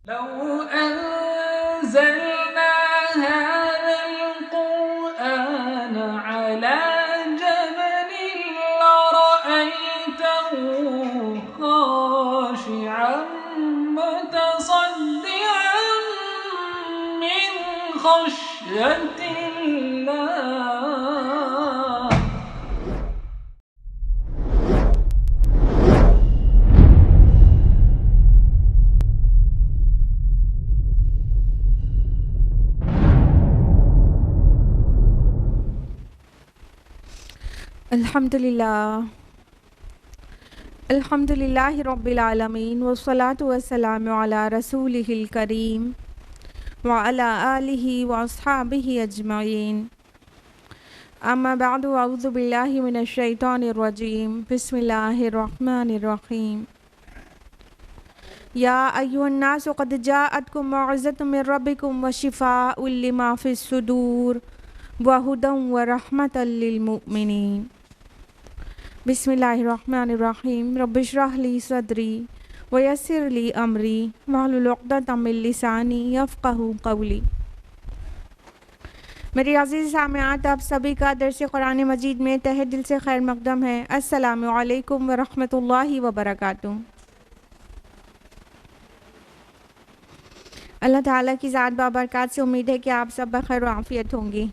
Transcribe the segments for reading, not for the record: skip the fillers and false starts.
لو أنزلنا هذا القرآن على جبل لرأيته خاشعا متصدعا من خشية الله. الحمدللہ رب العالمین والصلاة والسلام علی رسولہ الکریم وعلی آلہ واصحابہ اجمعین. اما بعد، اعوذ باللہ من الشیطان الرجیم. بسم اللہ الرحمن الرحیم. یا ایھا الناس قد جاءتکم موعظۃ من ربکم وشفاء لما فی الصدور وہدی ورحمۃ للمؤمنین. بسم اللہ الرحمن الرحیم. رب اشرح لی صدری ویسر لی امری واحلل عقدۃ من لسانی یفقہوا قولی. میری عزیز سامعات، آپ سبھی کا درس قرآن مجید میں تہہ دل سے خیر مقدم ہے. السلام علیکم ورحمۃ اللہ وبرکاتہ. اللہ تعالیٰ کی ذات بابرکات سے امید ہے کہ آپ سب بخیر و عافیت ہوں گی.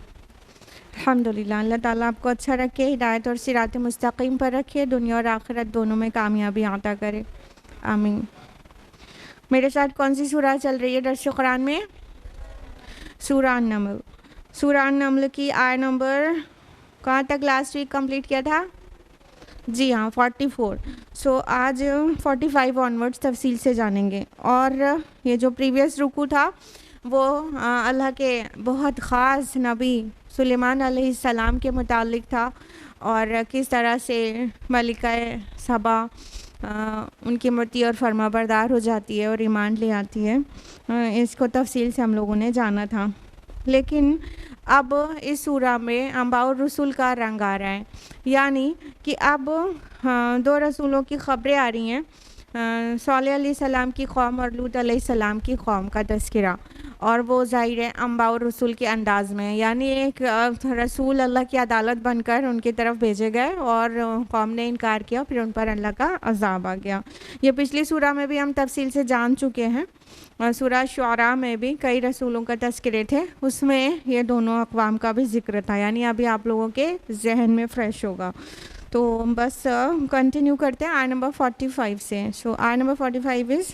الحمدللہ. اللہ تعالیٰ آپ کو اچھا رکھے، ہدایت اور صراط مستقیم پر رکھے، دنیا اور آخرت دونوں میں کامیابی عطا کرے. آمین. میرے ساتھ کون سی سورہ چل رہی ہے درس قرآن میں؟ سورہ النمل. سورہ النمل کی آیت نمبر کہاں تک لاسٹ ویک کمپلیٹ کیا تھا؟ جی ہاں، 44. سو آج 45 آنورڈس تفصیل سے جانیں گے. اور یہ جو پریویس رکوع تھا وہ اللہ کے بہت خاص نبی سلیمان علیہ السلام کے متعلق تھا، اور کس طرح سے ملکہ سبا ان کی مطیع اور فرما بردار ہو جاتی ہے اور ایمان لے آتی ہے. اس کو تفصیل سے ہم لوگوں نے جانا تھا. لیکن اب اس سورہ میں انبیاء اور رسول کا رنگ آ رہا ہے، یعنی کہ اب دو رسولوں کی خبریں آ رہی ہیں، صالح علیہ السلام کی قوم اور لوط علیہ السلام کی قوم کا تذکرہ. اور وہ ظاہر ہے انبیاء اور رسول کے انداز میں، یعنی ایک رسول اللہ کی عدالت بن کر ان کی طرف بھیجے گئے اور قوم نے انکار کیا، پھر ان پر اللہ کا عذاب آ گیا. یہ پچھلی سورہ میں بھی ہم تفصیل سے جان چکے ہیں. سورہ شعراء میں بھی کئی رسولوں کا تذکرے تھے، اس میں یہ دونوں اقوام کا بھی ذکر تھا، یعنی ابھی آپ لوگوں کے ذہن میں فریش ہوگا. تو بس کنٹینیو کرتے ہیں آیت نمبر 45 سے. سو آیت نمبر 45 از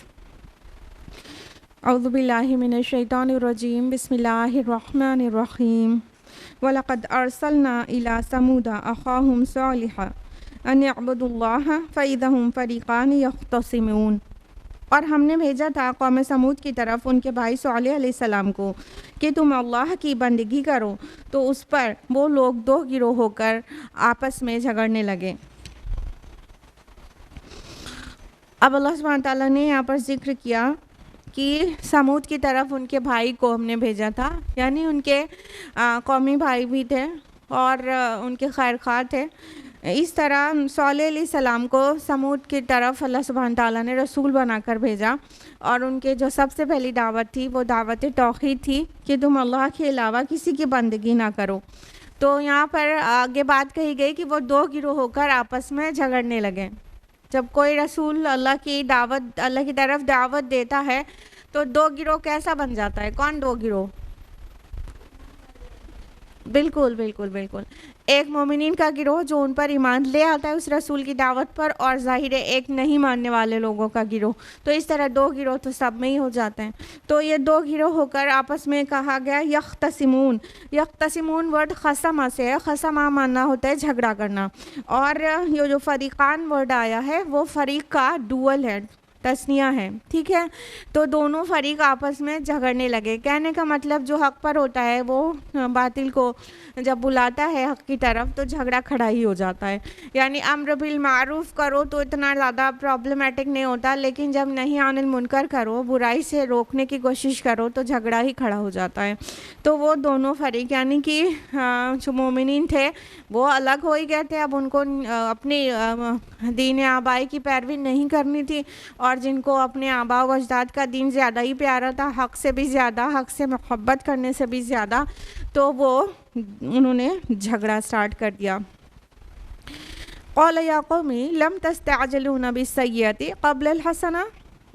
اعوذ باللہ من الشیطان الرجیم. بسم اللہ الرحمن الرحیم. وَلَقَدْ أَرْسَلْنَا إِلَىٰ ثَمُودَ أَخَاهُمْ صَالِحًا أَنِ اعْبُدُوا اللَّهَ فَإِذَا هُمْ فَرِيقَانِ يَخْتَصِمُونَ. اور ہم نے بھیجا تھا قوم سمود کی طرف ان کے بھائی صالح علیہ السلام کو کہ تم اللہ کی بندگی کرو، تو اس پر وہ لوگ دو گروہ ہو کر آپس میں جھگڑنے لگے. اب اللہ سبحانہ تعالیٰ نے یہاں پر ذکر کیا کہ سمود کی طرف ان کے بھائی کو ہم نے بھیجا تھا، یعنی ان کے قومی بھائی بھی تھے اور ان کے خیر خواہ تھے. اس طرح صالح علیہ السلام کو سمود کی طرف اللہ سبحانہ تعالیٰ نے رسول بنا کر بھیجا، اور ان کے جو سب سے پہلی دعوت تھی وہ دعوت توحید تھی کہ تم اللہ کے علاوہ کسی کی بندگی نہ کرو. تو یہاں پر آگے بات کہی گئی کہ وہ دو گروہ ہو کر آپس میں جھگڑنے لگے. جب کوئی رسول اللہ کی طرف دعوت دیتا ہے تو دو گروہ کیسا بن جاتا ہے؟ کون دو گروہ؟ بالکل بالکل بالکل. ایک مومنین کا گروہ جو ان پر ایمان لے آتا ہے اس رسول کی دعوت پر، اور ظاہر ہے ایک نہیں ماننے والے لوگوں کا گروہ. تو اس طرح دو گروہ تو سب میں ہی ہو جاتے ہیں. تو یہ دو گروہ ہو کر آپس میں کہا گیا یختصمون. یختصمون ورڈ خصمہ سے ہے. خصمہ ماننا ہوتا ہے جھگڑا کرنا، اور یہ جو فریقان ورڈ آیا ہے وہ فریق کا ڈوئل ہے، تثنیہ ہے. ٹھیک ہے، تو دونوں فریق آپس میں جھگڑنے لگے. کہنے کا مطلب جو حق پر ہوتا ہے وہ باطل کو جب بلاتا ہے حق کی طرف تو جھگڑا کھڑا ہی ہو جاتا ہے. یعنی امر بالمعروف کرو تو اتنا زیادہ پرابلمٹک نہیں ہوتا، لیکن جب نہیں عن المنکر کرو، برائی سے روکنے کی کوشش کرو تو جھگڑا ہی کھڑا ہو جاتا ہے. تو وہ دونوں فریق یعنی کہ جو مومنین تھے وہ الگ ہو ہی گئے تھے. اب ان کو اپنی دین آبائی کی پیروی نہیں کرنی تھی، اور جن کو اپنے آباء و اجداد کا دین زیادہ ہی پیارا تھا، حق سے بھی زیادہ، حق سے محبت کرنے سے بھی زیادہ، تو انہوں نے جھگڑا سٹارٹ کر دیا. قال یا قومی لم تستعجلون بالسیئۃ قبل الحسنہ،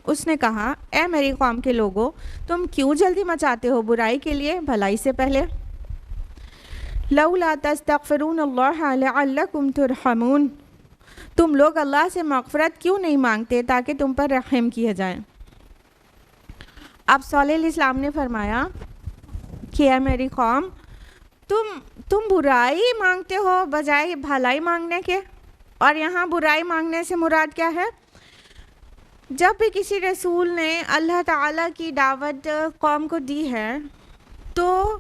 اس نے کہا اے میری قوم کے لوگوں، تم کیوں جلدی مچاتے ہو برائی کے لیے بھلائی سے پہلے. لولا تستغفرون اللہ لعلکم ترحمون، تم لوگ اللہ سے مغفرت کیوں نہیں مانگتے تاکہ تم پر رحم کیا جائے. اب صالح علیہ السلام نے فرمایا کہ اے میری قوم، تم برائی مانگتے ہو بجائے بھلائی مانگنے کے. اور یہاں برائی مانگنے سے مراد کیا ہے؟ جب بھی کسی رسول نے اللہ تعالیٰ کی دعوت قوم کو دی ہے تو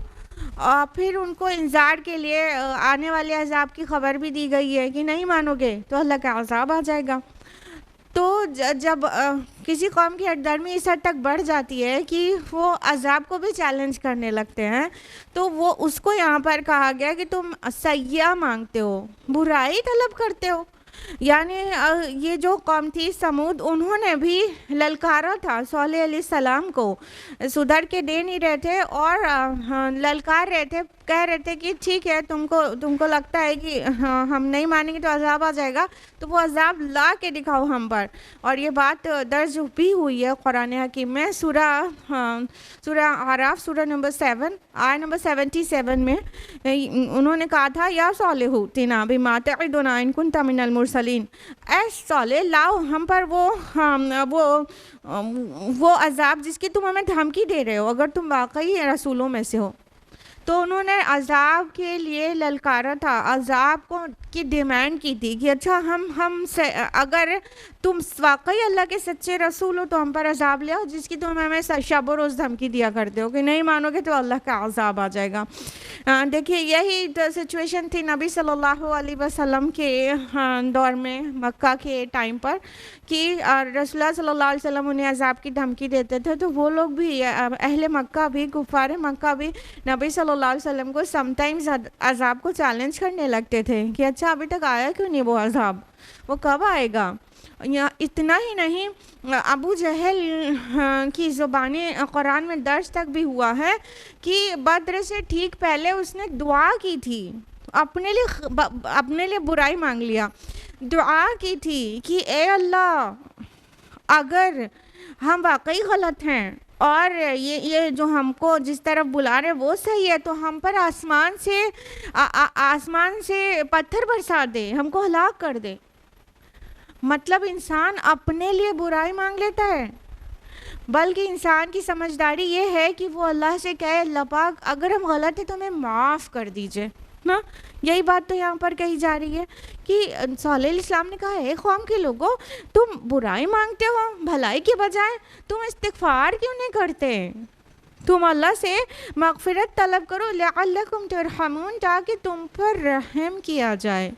پھر ان کو انذار کے لیے آنے والے عذاب کی خبر بھی دی گئی ہے کہ نہیں مانو گے تو اللہ کا عذاب آ جائے گا. تو جب کسی قوم کی ہٹ اس حد تک بڑھ جاتی ہے کہ وہ عذاب کو بھی چیلنج کرنے لگتے ہیں، تو وہ اس کو یہاں پر کہا گیا کہ تم سیئہ مانگتے ہو، برائی طلب کرتے ہو. یعنی یہ جو قوم تھی سمود، انہوں نے بھی للکارا تھا صالح علیہ السلام کو، سدھر کے دے نہیں رہے تھے اور للکار رہے تھے، کہہ رہے تھے کہ ٹھیک ہے تم کو لگتا ہے کہ ہم نہیں مانیں گے تو عذاب آ جائے گا، تو وہ عذاب لا کے دکھاؤ ہم پر. اور یہ بات درج بھی ہوئی ہے قرآن حکیم میں، سورہ اعراف سورہ نمبر 7 آیت نمبر 77 میں انہوں نے کہا تھا یا صالح ائتنا بما تعدنا ان کنت من المرسلین، اے صالح لاؤ ہم پر وہ عذاب جس کی تم ہمیں دھمکی دے رہے ہو اگر تم واقعی رسولوں میں سے ہو. تو انہوں نے عذاب کے لیے للکارا تھا، عذاب کی ڈیمانڈ کی تھی کہ اچھا ہم سے اگر تم واقعی اللہ کے سچے رسول ہو تو ہم پر عذاب لے آؤ جس کی تم ہمیں شب و روز دھمکی دیا کرتے ہو کہ نہیں مانو گے تو اللہ کا عذاب آ جائے گا. دیکھیے یہی سچویشن تھی نبی صلی اللہ علیہ وسلم کے دور میں مکہ کے ٹائم پر کہ رسول اللہ صلی اللہ علیہ وسلم انہیں عذاب کی دھمکی دیتے تھے، تو وہ لوگ بھی اہل مکہ بھی کفار مکہ بھی نبی صلی اللہ علیہ وسلم کو سم ٹائمز عذاب کو چیلنج کرنے لگتے تھے کہ اچھا ابھی تک آیا کیوں نہیں وہ عذاب، وہ کب آئے گا. اتنا ہی نہیں، ابو جہل کی زبانی قرآن میں درج تک بھی ہوا ہے کہ بدر سے ٹھیک پہلے اس نے دعا کی تھی، اپنے لیے برائی مانگ لیا، دعا کی تھی کہ اے اللہ اگر ہم واقعی غلط ہیں اور یہ جو ہم کو جس طرف بلا رہے وہ صحیح ہے تو ہم پر آسمان سے پتھر برسا دے، ہم کو ہلاک کر دے. مطلب انسان اپنے لیے برائی مانگ لیتا ہے، بلکہ انسان کی سمجھداری یہ ہے کہ وہ اللہ سے کہے اللہ پاک اگر ہم غلط ہیں تو ہمیں معاف کر دیجئے نا. یہی بات تو یہاں پر کہی جا رہی ہے کہ صالح علیہ السلام نے کہا اے قوم کے لوگوں، تم برائی مانگتے ہو بھلائی کے بجائے، تم استغفار کیوں نہیں کرتے، تم اللہ سے مغفرت طلب کرو لعلکم ترحمون تاکہ تم پر رحم کیا جائے.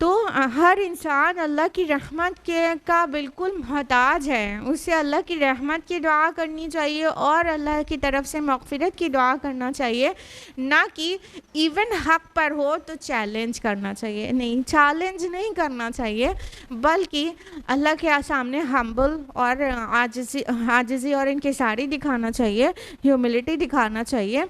تو ہر انسان اللہ کی رحمت کا بالکل محتاج ہے، اسے اللہ کی رحمت کی دعا کرنی چاہیے اور اللہ کی طرف سے مغفرت کی دعا کرنا چاہیے، نہ کہ ایون حق پر ہو تو چیلنج کرنا چاہیے. نہیں، چیلنج نہیں کرنا چاہیے بلکہ اللہ کے سامنے ہمبل اور عاجزی اور انکساری دکھانا چاہیے، ہیوملٹی دکھانا چاہیے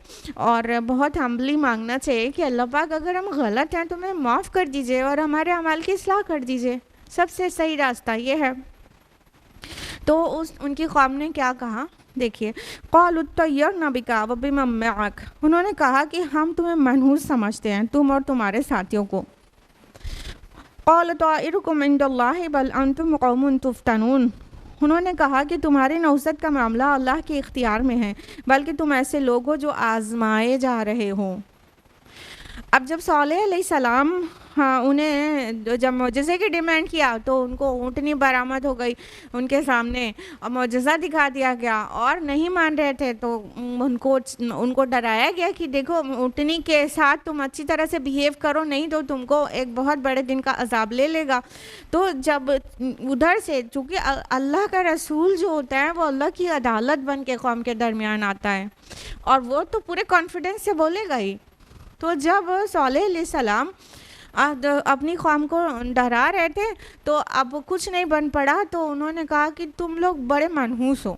اور بہت ہمبلی مانگنا چاہیے کہ اللہ پاک اگر ہم غلط ہیں تو ہمیں معاف کر دیجئے اور ہمارے عمل کی اصلاح کر دیجئے. سب سے صحیح راستہ یہ ہے. تو ان کی قوم نے کیا کہا دیکھیے، قالوا اطیرنا بک وبمن معک، انہوں نے کہا کہ ہم تمہیں منحوس سمجھتے ہیں، تم اور تمہارے ساتھیوں کو. قال طائرکم عند اللہ بل انتم قوم تفتنون، انہوں نے کہا کہ تمہاری نوست کا معاملہ اللہ کے اختیار میں ہے بلکہ تم ایسے لوگ ہو جو آزمائے جا رہے ہو. اب جب صالح علیہ السلام انہیں جب معجزے کی ڈیمانڈ کیا تو ان کو اونٹنی برآمد ہو گئی ان کے سامنے اور معجزہ دکھا دیا گیا اور نہیں مان رہے تھے تو ان کو ڈرایا گیا کہ دیکھو اونٹنی کے ساتھ تم اچھی طرح سے بیہیو کرو نہیں تو تم کو ایک بہت بڑے دن کا عذاب لے لے گا. تو جب ادھر سے چونکہ اللہ کا رسول جو ہوتا ہے وہ اللہ کی عدالت بن کے قوم کے درمیان آتا ہے اور وہ تو پورے کانفیڈنس سے بولے گا ہی. تو جب صالح علیہ السلام اپنی قوم کو ڈرا رہے تھے، تو اب کچھ نہیں بن پڑا تو انہوں نے کہا کہ تم لوگ بڑے منحوس ہو،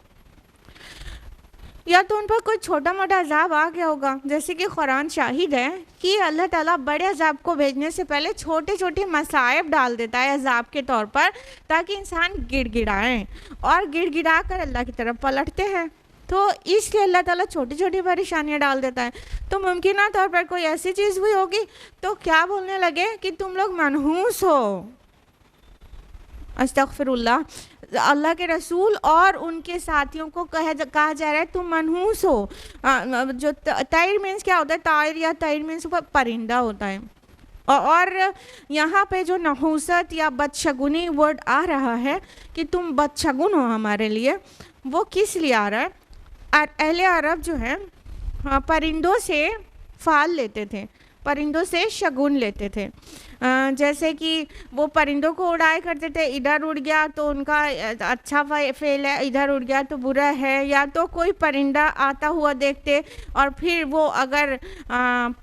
یا تو ان پر کوئی چھوٹا موٹا عذاب آ گیا ہوگا، جیسے کہ قرآن شاہد ہے کہ اللہ تعالیٰ بڑے عذاب کو بھیجنے سے پہلے چھوٹے چھوٹے مصائب ڈال دیتا ہے عذاب کے طور پر، تاکہ انسان گڑ گڑائیں، اور گڑ گڑا کر اللہ کی طرف پلٹتے ہیں، تو اس لیے اللہ تعالیٰ چھوٹی چھوٹی پریشانیاں ڈال دیتا ہے۔ تو ممکنہ طور پر کوئی ایسی چیز ہوئی ہوگی تو کیا بولنے لگے کہ تم لوگ منحوس ہو، استغفر اللہ، اللہ کے رسول اور ان کے ساتھیوں کو کہا جا رہا ہے تم منحوس ہو۔ جو طیر مینس کیا ہوتا ہے؟ طائر یا طیر مینس پرندہ ہوتا ہے، اور یہاں پہ جو نحوست یا بدشگونی ورڈ آ رہا ہے کہ تم بدشگون ہو ہمارے لیے، وہ کس لیے آ رہا ہے؟ اہل عرب جو ہے پرندوں سے فال لیتے تھے، پرندوں سے شگون لیتے تھے، جیسے کہ وہ پرندوں کو اڑائے کرتے تھے، ادھر اڑ گیا تو ان کا اچھا فعل ہے، ادھر اڑ گیا تو برا ہے، یا تو کوئی پرندہ آتا ہوا دیکھتے اور پھر وہ اگر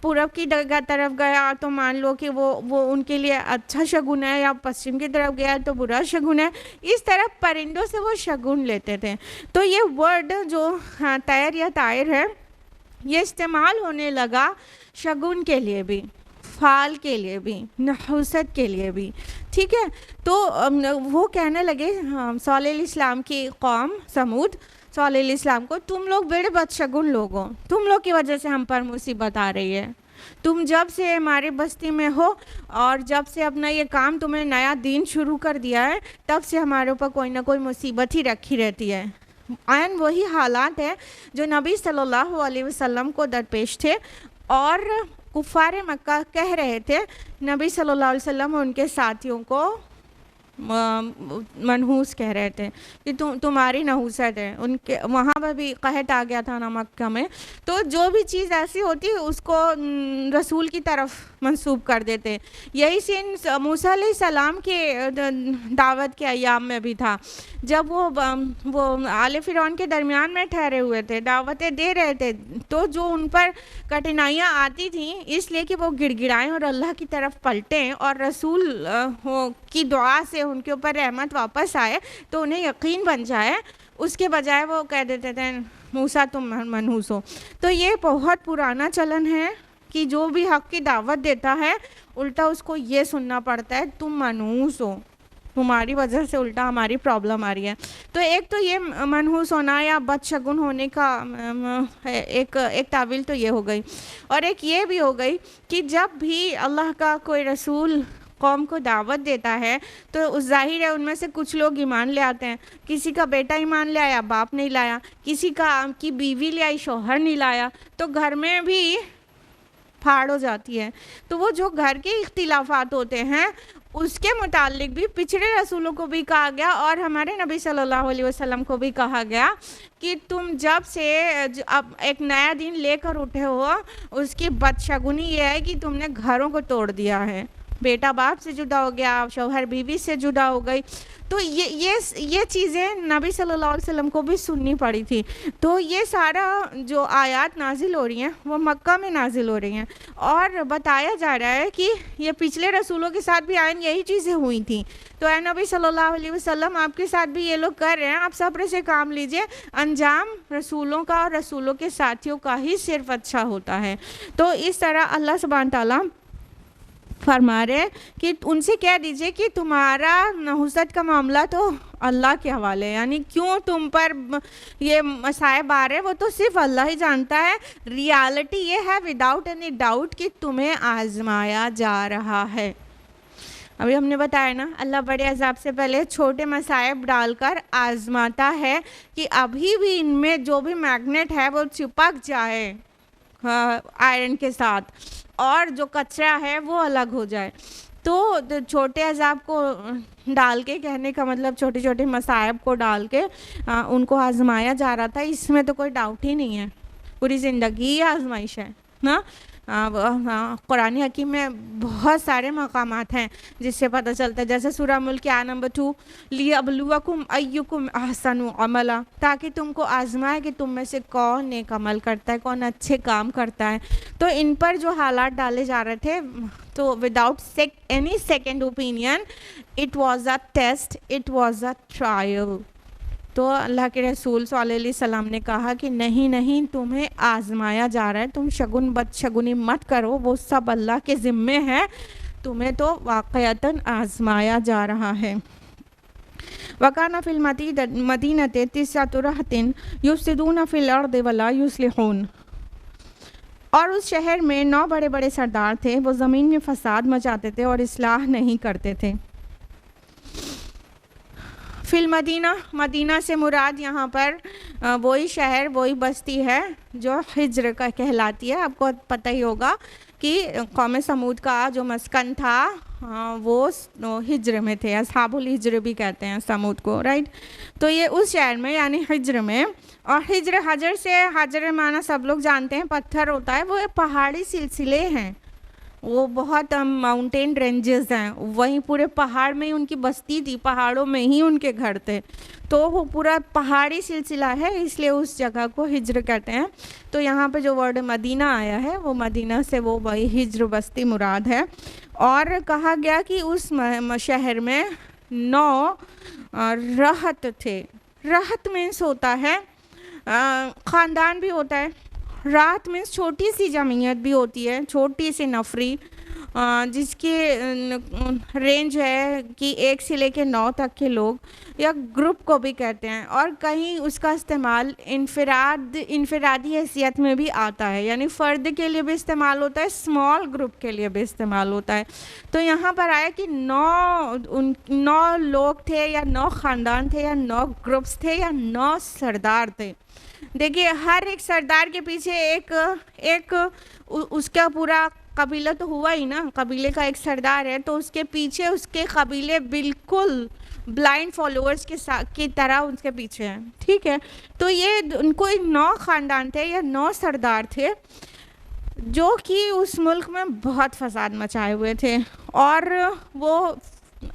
پورب کی طرف گیا تو مان لو کہ وہ ان کے لیے اچھا شگون ہے، یا پشچم کی طرف گیا تو برا شگون ہے، اس طرح پرندوں سے وہ شگون لیتے تھے۔ تو یہ ورڈ جو طیر یا طائر ہے یہ استعمال ہونے لگا شگون کے لیے بھی، فال کے لیے بھی، نحوست کے لیے بھی، ٹھیک ہے۔ تو وہ کہنے لگے صالح علیہ السلام کی قوم سمود صالح علیہ السلام کو، تم لوگ بڑے بدشگون لوگ ہو، تم لوگ کی وجہ سے ہم پر مصیبت آ رہی ہے، تم جب سے ہماری بستی میں ہو اور جب سے اپنا یہ کام تم نے نیا دین شروع کر دیا ہے، تب سے ہمارے اوپر کوئی نہ کوئی مصیبت ہی رکھی رہتی ہے۔ عین وہی حالات ہیں جو نبی صلی اللہ علیہ وسلم کو درپیش تھے، اور کفار مکہ کہہ رہے تھے نبی صلی اللہ علیہ وسلم اور ان کے ساتھیوں کو منحوس کہہ رہے تھے کہ تمہاری نحوست ہے، ان کے وہاں پہ بھی قحط آ گیا تھا نا مکہ میں، تو جو بھی چیز ایسی ہوتی اس کو رسول کی طرف منسوب کر دیتے۔ یہی سین موسیٰ علیہ السلام کے دعوت کے ایام میں بھی تھا، جب وہ آل فرعون کے درمیان میں ٹھہرے ہوئے تھے، دعوتیں دے رہے تھے، تو جو ان پر کٹھنائیاں آتی تھیں اس لیے کہ وہ گڑ گڑائیں اور اللہ کی طرف پلٹیں اور رسول کی دعا سے ان کے اوپر رحمت واپس آئے تو انہیں یقین بن جائے، اس کے بجائے وہ کہہ دیتے تھے موسیٰ تم منحوس ہو۔ تو یہ بہت پرانا چلن ہے کہ جو بھی حق کی دعوت دیتا ہے الٹا اس کو یہ سننا پڑتا ہے تم منحوس ہو، تمہاری وجہ سے الٹا ہماری پرابلم آ رہی ہے۔ تو ایک تو یہ منحوس ہونا یا بدشگون ہونے کا ایک تعویل تو یہ ہو گئی، اور ایک یہ بھی ہو گئی کہ جب بھی اللہ کا کوئی رسول قوم کو دعوت دیتا ہے تو ظاہر ہے ان میں سے کچھ لوگ ایمان لے آتے ہیں، کسی کا بیٹا ایمان لے آیا باپ نہیں لایا، کسی کی بیوی لے آئی شوہر نہیں لایا، تو گھر میں بھی پھاڑ ہو جاتی ہے۔ تو وہ جو گھر کے اختلافات ہوتے ہیں اس کے متعلق بھی پچھڑے رسولوں کو بھی کہا گیا اور ہمارے نبی صلی اللہ علیہ وسلم کو بھی کہا گیا کہ تم جب سے اب ایک نیا دین لے کر اٹھے ہو اس کی بدشگونی یہ ہے کہ تم نے گھروں کو توڑ دیا ہے، بیٹا باپ سے جدا ہو گیا، شوہر بیوی سے جدا ہو گئی۔ تو یہ چیزیں نبی صلی اللہ علیہ وسلم کو بھی سننی پڑی تھی۔ تو یہ سارا جو آیات نازل ہو رہی ہیں وہ مکہ میں نازل ہو رہی ہیں، اور بتایا جا رہا ہے کہ یہ پچھلے رسولوں کے ساتھ بھی آئین یہی چیزیں ہوئی تھیں۔ تو اے نبی صلی اللہ علیہ وسلم آپ کے ساتھ بھی یہ لوگ کر رہے ہیں، آپ صبر سے کام لیجئے، انجام رسولوں کا اور رسولوں کے ساتھیوں کا ہی صرف اچھا ہوتا ہے۔ تو اس طرح اللہ سبحانہ تعالیٰ فرما رہے کہ ان سے کہہ دیجئے کہ تمہارا نحوست کا معاملہ تو اللہ کے حوالے ہے، یعنی کیوں تم پر یہ مصائب آ رہے وہ تو صرف اللہ ہی جانتا ہے۔ ریالٹی یہ ہے وداؤٹ اینی ڈاؤٹ کہ تمہیں آزمایا جا رہا ہے۔ ابھی ہم نے بتایا نا اللہ بڑے عذاب سے پہلے چھوٹے مصائب ڈال کر آزماتا ہے کہ ابھی بھی ان میں جو بھی میگنیٹ ہے وہ چپک جائے آئرن کے ساتھ، اور جو کچرا ہے وہ الگ ہو جائے۔ تو چھوٹے عذاب کو ڈال کے، کہنے کا مطلب چھوٹے چھوٹے مصائب کو ڈال کے ان کو آزمایا جا رہا تھا، اس میں تو کوئی ڈاؤٹ ہی نہیں ہے، پوری زندگی آزمائش ہے نا۔ قرآن حکیم میں بہت سارے مقامات ہیں جس سے پتہ چلتا ہے، جیسے سورہ ملک آیت نمبر 2 لِيَبْلُوَكُمْ أَيُّكُمْ أَحْسَنُ عَمَلًا، تاکہ تم کو آزمائے کہ تم میں سے کون نیک عمل کرتا ہے، کون اچھے کام کرتا ہے۔ تو ان پر جو حالات ڈالے جا رہے تھے، تو without any second opinion it was a test, it was a trial. تو اللہ کے رسول صلی اللہ علیہ وسلم نے کہا کہ نہیں تمہیں آزمایا جا رہا ہے، تم شگن بد شگنی مت کرو، وہ سب اللہ کے ذمے ہے، تمہیں تو واقعتاً آزمایا جا رہا ہے۔ وَكَانَ فِي الْمَدِينَةِ تِسْعَةُ رَهْطٍ يُفْسِدُونَ فِي الْأَرْضِ وَلَا يُصْلِحُونَ، اور اس شہر میں 9 بڑے بڑے سردار تھے، وہ زمین میں فساد مچاتے تھے اور اصلاح نہیں کرتے تھے۔ فی المدینہ، مدینہ سے مراد یہاں پر وہی شہر، وہی بستی ہے جو حجر کا کہلاتی ہے۔ آپ کو پتہ ہی ہوگا کہ قوم سمود کا جو مسکن تھا وہ حجر میں تھے، اصحاب الحجر بھی کہتے ہیں سمود کو، رائٹ۔ تو یہ اس شہر میں یعنی حجر میں، اور حجر سے حجر معنی سب لوگ جانتے ہیں پتھر ہوتا ہے، وہ پہاڑی سلسلے ہیں، وہ بہت ماؤنٹین رینجز ہیں، وہیں پورے پہاڑ میں ہی ان کی بستی تھی، پہاڑوں میں ہی ان کے گھر تھے، تو وہ پورا پہاڑی سلسلہ ہے، اس لیے اس جگہ کو حجر کہتے ہیں۔ تو یہاں پہ جو ورڈ مدینہ آیا ہے وہ مدینہ سے وہ وہی حجر بستی مراد ہے۔ اور کہا گیا کہ اس شہر میں 9 رہط تھے۔ رہط مینس ہوتا ہے خاندان بھی ہوتا ہے، رات میں چھوٹی سی جمعیت بھی ہوتی ہے، چھوٹی سی نفری جس کی رینج ہے کہ 1 سے لے کے 9 تک کے لوگ، یا گروپ کو بھی کہتے ہیں، اور کہیں اس کا استعمال انفرادی حیثیت میں بھی آتا ہے، یعنی فرد کے لیے بھی استعمال ہوتا ہے، اسمال گروپ کے لیے بھی استعمال ہوتا ہے۔ تو یہاں پر آیا کہ 9 لوگ تھے یا 9 خاندان تھے یا 9 گروپس تھے یا 9 سردار تھے۔ دیکھیے ہر ایک سردار کے پیچھے ایک اس کا پورا قبیلہ تو ہوا ہی نا، قبیلے کا ایک سردار ہے تو اس کے پیچھے اس کے قبیلے بالکل بلائنڈ فالوورز کی طرح اس کے پیچھے ہیں، ٹھیک ہے۔ تو یہ ان کو 9 خاندان تھے یا 9 سردار تھے جو کہ اس ملک میں بہت فساد مچائے ہوئے تھے، اور وہ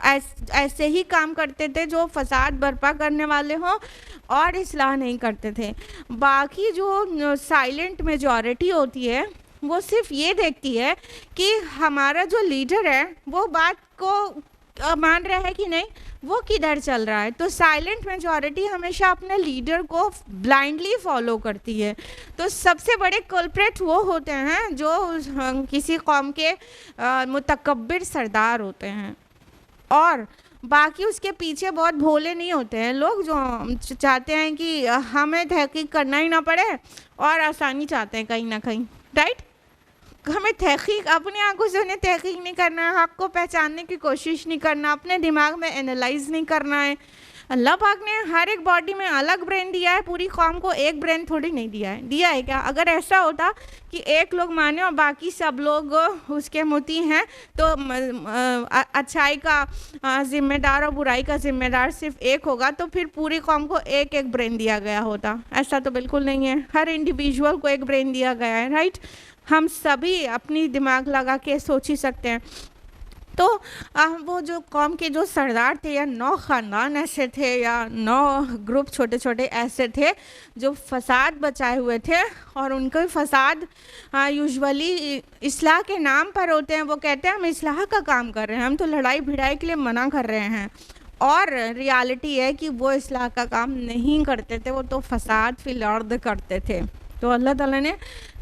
ایسے ہی کام کرتے تھے جو فساد برپا کرنے والے ہوں اور اصلاح نہیں کرتے تھے۔ باقی جو سائلنٹ میجورٹی ہوتی ہے وہ صرف یہ دیکھتی ہے کہ ہمارا جو لیڈر ہے وہ بات کو مان رہا ہے کہ نہیں، وہ کدھر چل رہا ہے۔ تو سائلنٹ میجورٹی ہمیشہ اپنے لیڈر کو بلائنڈلی فالو کرتی ہے۔ تو سب سے بڑے کلپریٹ وہ ہوتے ہیں جو کسی قوم کے متکبر سردار ہوتے ہیں، اور باقی اس کے پیچھے بہت بھولے نہیں ہوتے ہیں لوگ جو چاہتے ہیں کہ ہمیں تحقیق کرنا ہی نہ پڑے اور آسانی چاہتے ہیں کہیں نہ کہیں، رائٹ۔ ہمیں تحقیق اپنی آنکھوں سے انہیں تحقیق نہیں کرنا ہے، حق کو پہچاننے کی کوشش نہیں کرنا، اپنے دماغ میں انالائز نہیں کرنا ہے۔ اللہ پاک نے ہر ایک باڈی میں الگ برین دیا ہے، پوری قوم کو ایک برین تھوڑی نہیں دیا ہے کیا؟ اگر ایسا ہوتا کہ ایک لوگ مانے اور باقی سب لوگ اس کے مطیع ہیں تو اچھائی کا ذمہ دار اور برائی کا ذمہ دار صرف ایک ہوگا، تو پھر پوری قوم کو ایک برین دیا گیا ہوتا۔ ایسا تو بالکل نہیں ہے، ہر انڈیویجول کو ایک برین دیا گیا ہے، رائٹ۔ ہم سبھی اپنی دماغ لگا کے سوچ ہی سکتے ہیں۔ تو وہ جو قوم کے جو سردار تھے یا 9 خاندان ایسے تھے یا 9 گروپ چھوٹے چھوٹے ایسے تھے جو فساد بچائے ہوئے تھے، اور ان کے فساد یوزولی اصلاح کے نام پر ہوتے ہیں۔ وہ کہتے ہیں ہم اصلاح کا کام کر رہے ہیں، ہم تو لڑائی بھڑائی کے لیے منع کر رہے ہیں، اور ریالٹی ہے کہ وہ اصلاح کا کام نہیں کرتے تھے، وہ تو فساد فی الارض کرتے تھے۔ تو اللہ تعالیٰ نے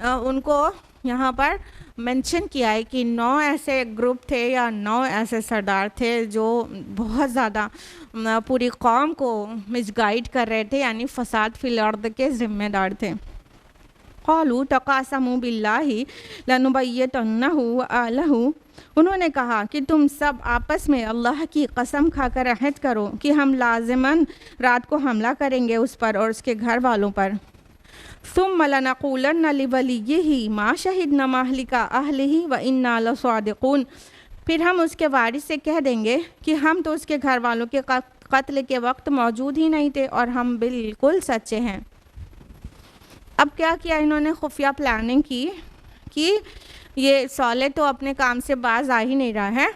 ان کو یہاں پر مینشن کیا ہے کہ 9 ایسے گروپ تھے یا 9 ایسے سردار تھے جو بہت زیادہ پوری قوم کو مس گائیڈ کر رہے تھے، یعنی فساد فی الارض کے ذمہ دار تھے۔ قالوا تقاسموا باللہ لنبیتنہ وآلہ، انہوں نے کہا کہ تم سب آپس میں اللہ کی قسم کھا کر عہد کرو کہ ہم لازماً رات کو حملہ کریں گے اس پر اور اس کے گھر والوں پر۔ ثم لنقولن لولیہ ما شہدنا مہلک اہلہ وإنا لصادقون، پھر ہم اس کے وارث سے کہہ دیں گے کہ ہم تو اس کے گھر والوں کے قتل کے وقت موجود ہی نہیں تھے اور ہم بالکل سچے ہیں۔ اب کیا کیا انہوں نے خفیہ پلاننگ کی کہ یہ صالح تو اپنے کام سے باز آ ہی نہیں رہا ہے.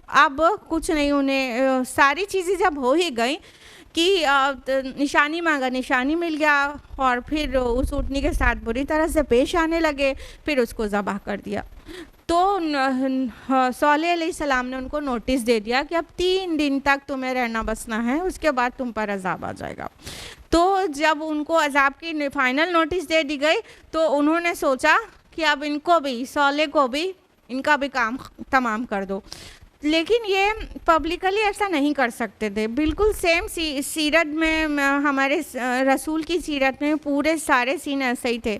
اب کچھ نہیں, انہیں ساری چیزیں جب ہو ہی گئیں کہ نشانی مانگا, نشانی مل گیا, اور پھر اس اونٹنی کے ساتھ بری طرح سے پیش آنے لگے, پھر اس کو ذبح کر دیا. تو صالح علیہ السلام نے ان کو نوٹس دے دیا کہ اب 3 دن تک تمہیں رہنا بسنا ہے, اس کے بعد تم پر عذاب آ جائے گا. تو جب ان کو عذاب کی فائنل نوٹس دے دی گئی تو انہوں نے سوچا کہ اب ان کو بھی, صالح کو بھی, ان کا بھی کام تمام کر دو. لیکن یہ پبلکلی ایسا نہیں کر سکتے تھے. بالکل سیم سیرت میں, ہمارے رسول کی سیرت میں پورے سارے سین ایسے ہی تھے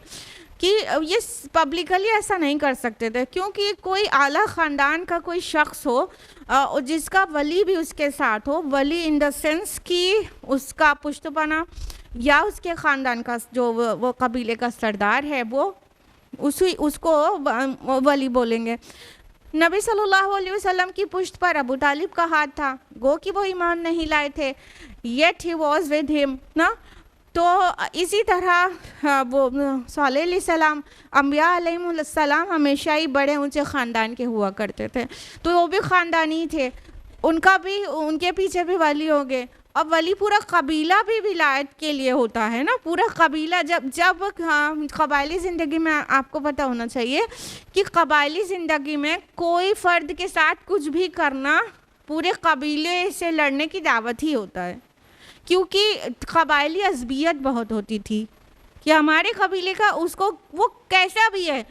کہ یہ پبلکلی ایسا نہیں کر سکتے تھے, کیونکہ کوئی اعلیٰ خاندان کا کوئی شخص ہو جس کا ولی بھی اس کے ساتھ ہو, ولی ان دا سینس کہ اس کا پشت پناہ یا اس کے خاندان کا جو وہ قبیلے کا سردار ہے وہ اس کو ولی بولیں گے. نبی صلی اللہ علیہ وسلم کی پشت پر ابو طالب کا ہاتھ تھا, گو کہ وہ ایمان نہیں لائے تھے, yet he was with him نا. تو اسی طرح وہ صالح علیہ السلام, انبیاء علیہ السلام ہمیشہ ہی بڑے اونچے خاندان کے ہوا کرتے تھے, تو وہ بھی خاندانی تھے, ان کا بھی, ان کے پیچھے بھی ولی ہو گئے. اب ولی پورا قبیلہ بھی ولایت کے لیے ہوتا ہے نا, پورا قبیلہ. جب قبائلی زندگی میں آپ کو پتہ ہونا چاہیے کہ قبائلی زندگی میں کوئی فرد کے ساتھ کچھ بھی کرنا پورے قبیلے سے لڑنے کی دعوت ہی ہوتا ہے, کیونکہ قبائلی عصبیت بہت ہوتی تھی کہ ہمارے قبیلے کا اس کو وہ کیسا بھی ہے,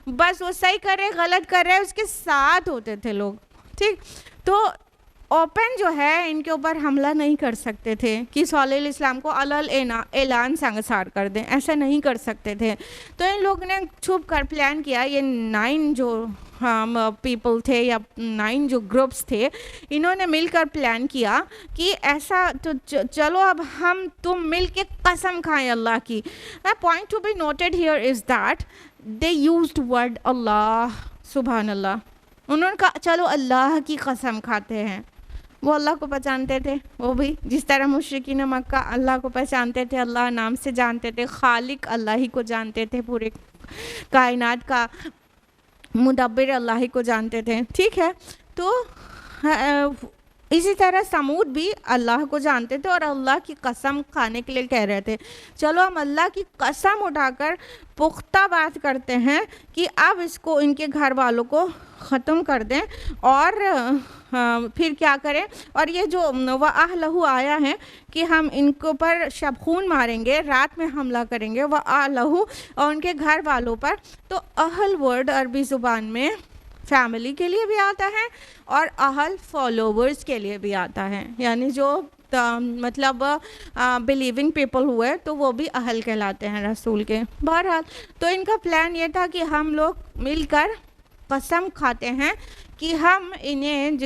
بس وہ صحیح کر رہے غلط کر رہے اس کے ساتھ ہوتے تھے لوگ. ٹھیک, تو اوپن جو ہے ان کے اوپر حملہ نہیں کر سکتے تھے کہ صالح علیہ السلام کو اعلان سنگسار کر دیں, ایسا نہیں کر سکتے تھے. تو ان لوگ نے چھپ کر پلان کیا. یہ 9 جو پیپل تھے یا 9 جو گروپس تھے, انہوں نے مل کر پلان کیا کہ ایسا تو چلو اب ہم تم مل کے قسم کھائیں اللہ کی. Point to be noted here is that they used word Allah, سبحان اللہ. انہوں نے کہا چلو اللہ کی قسم کھاتے ہیں. وہ اللہ کو پہچانتے تھے, وہ بھی جس طرح مشرکین مکہ اللہ کو پہچانتے تھے, اللہ نام سے جانتے تھے, خالق اللہ ہی کو جانتے تھے, پورے کائنات کا مدبر اللہ ہی کو جانتے تھے. ٹھیک ہے, تو اسی طرح سمود بھی اللہ کو جانتے تھے اور اللہ کی قسم کھانے کے لیے کہہ رہے تھے چلو ہم اللہ کی قسم اٹھا کر پختہ بات کرتے ہیں کہ اب اس کو, ان کے گھر والوں کو ختم کر دیں, اور پھر کیا کریں. اور یہ جو وَأَهْلَهُ آیا ہے کہ ہم ان کے اوپر شب خون ماریں گے, رات میں حملہ کریں گے, وَأَهْلَهُ اور ان کے گھر والوں پر. تو اہل ورڈ عربی زبان میں فیملی کے لیے بھی آتا ہے اور اہل فالوورز کے لیے بھی آتا ہے, یعنی جو مطلب بلیونگ پیپل ہوئے تو وہ بھی اہل کہلاتے ہیں رسول کے. بہرحال تو ان کا پلان یہ تھا کہ ہم لوگ مل کر قسم کھاتے ہیں کہ ہم انہیں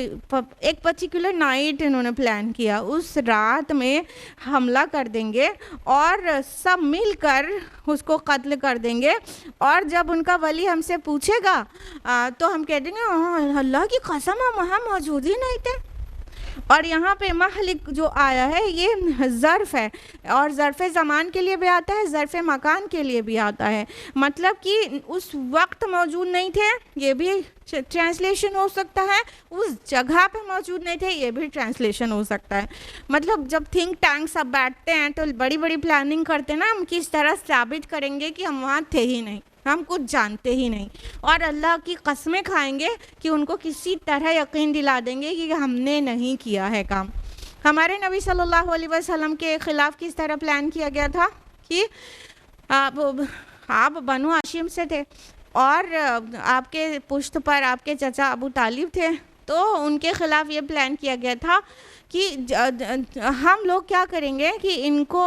ایک پرٹیکولر نائٹ انہوں نے پلان کیا, اس رات میں حملہ کر دیں گے اور سب مل کر اس کو قتل کر دیں گے. اور جب ان کا ولی ہم سے پوچھے گا تو ہم کہہ دیں گے اللہ کی قسم ہم وہاں موجود ہی نہیں تھے. اور یہاں پہ مہلک جو آیا ہے یہ ظرف ہے, اور ظرف زمان کے لیے بھی آتا ہے, ظرف مکان کے لیے بھی آتا ہے. مطلب کہ اس وقت موجود نہیں تھے, یہ بھی ٹرانسلیشن ہو سکتا ہے, اس جگہ پہ موجود نہیں تھے, یہ بھی ٹرانسلیشن ہو سکتا ہے. مطلب جب تھنک ٹینک سب بیٹھتے ہیں تو بڑی بڑی پلاننگ کرتے ہیں نا, ہم کس طرح ثابت کریں گے کہ ہم وہاں تھے ہی نہیں, ہم کچھ جانتے ہی نہیں, اور اللہ کی قسمیں کھائیں گے کہ ان کو کسی طرح یقین دلا دیں گے کہ ہم نے نہیں کیا ہے کام. ہمارے نبی صلی اللہ علیہ وسلم کے خلاف کس طرح پلان کیا گیا تھا کہ آپ بنو ہاشم سے تھے اور آپ کے پشت پر آپ کے چچا ابو طالب تھے, تو ان کے خلاف یہ پلان کیا گیا تھا کہ ہم لوگ کیا کریں گے کہ ان کو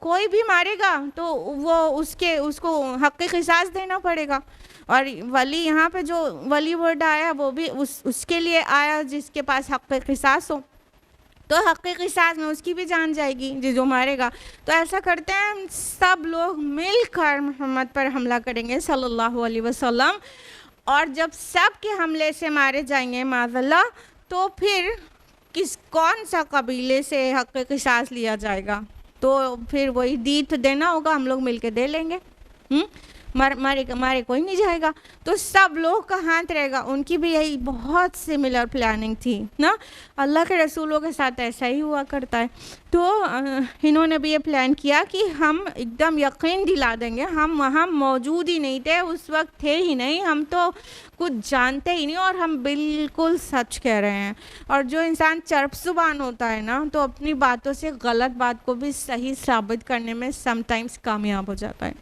کوئی بھی مارے گا تو وہ اس کو حق قصاص دینا پڑے گا. اور ولی یہاں پہ جو ولی ورڈ آیا وہ بھی اس کے لیے آیا جس کے پاس حق قصاص ہو, تو حق قصاص میں اس کی بھی جان جائے گی جو مارے گا. تو ایسا کرتے ہیں سب لوگ مل کر محمد پر حملہ کریں گے صلی اللہ علیہ وسلم, اور جب سب کے حملے سے مارے جائیں گے معاذ اللہ, تو پھر کون سا قبیلے سے حق قصاص لیا جائے گا, تو پھر وہی دیت دینا ہوگا, ہم لوگ مل کے دے لیں گے. مارے کوئی نہیں جائے گا، تو سب لوگ کا ہاتھ رہے گا. ان کی بھی یہی بہت سملر پلاننگ تھی نا. اللہ کے رسولوں کے ساتھ ایسا ہی ہوا کرتا ہے. تو انہوں نے بھی یہ پلان کیا کہ ہم ایک دم یقین دلا دیں گے. ہم وہاں موجود ہی نہیں تھے اس وقت، تھے ہی نہیں، ہم تو کچھ جانتے ہی نہیں، اور ہم بالکل سچ کہہ رہے ہیں. اور جو انسان چرب زبان ہوتا ہے نا، تو اپنی باتوں سے غلط بات کو بھی صحیح ثابت کرنے میں سم ٹائمز کامیاب ہو جاتا ہے.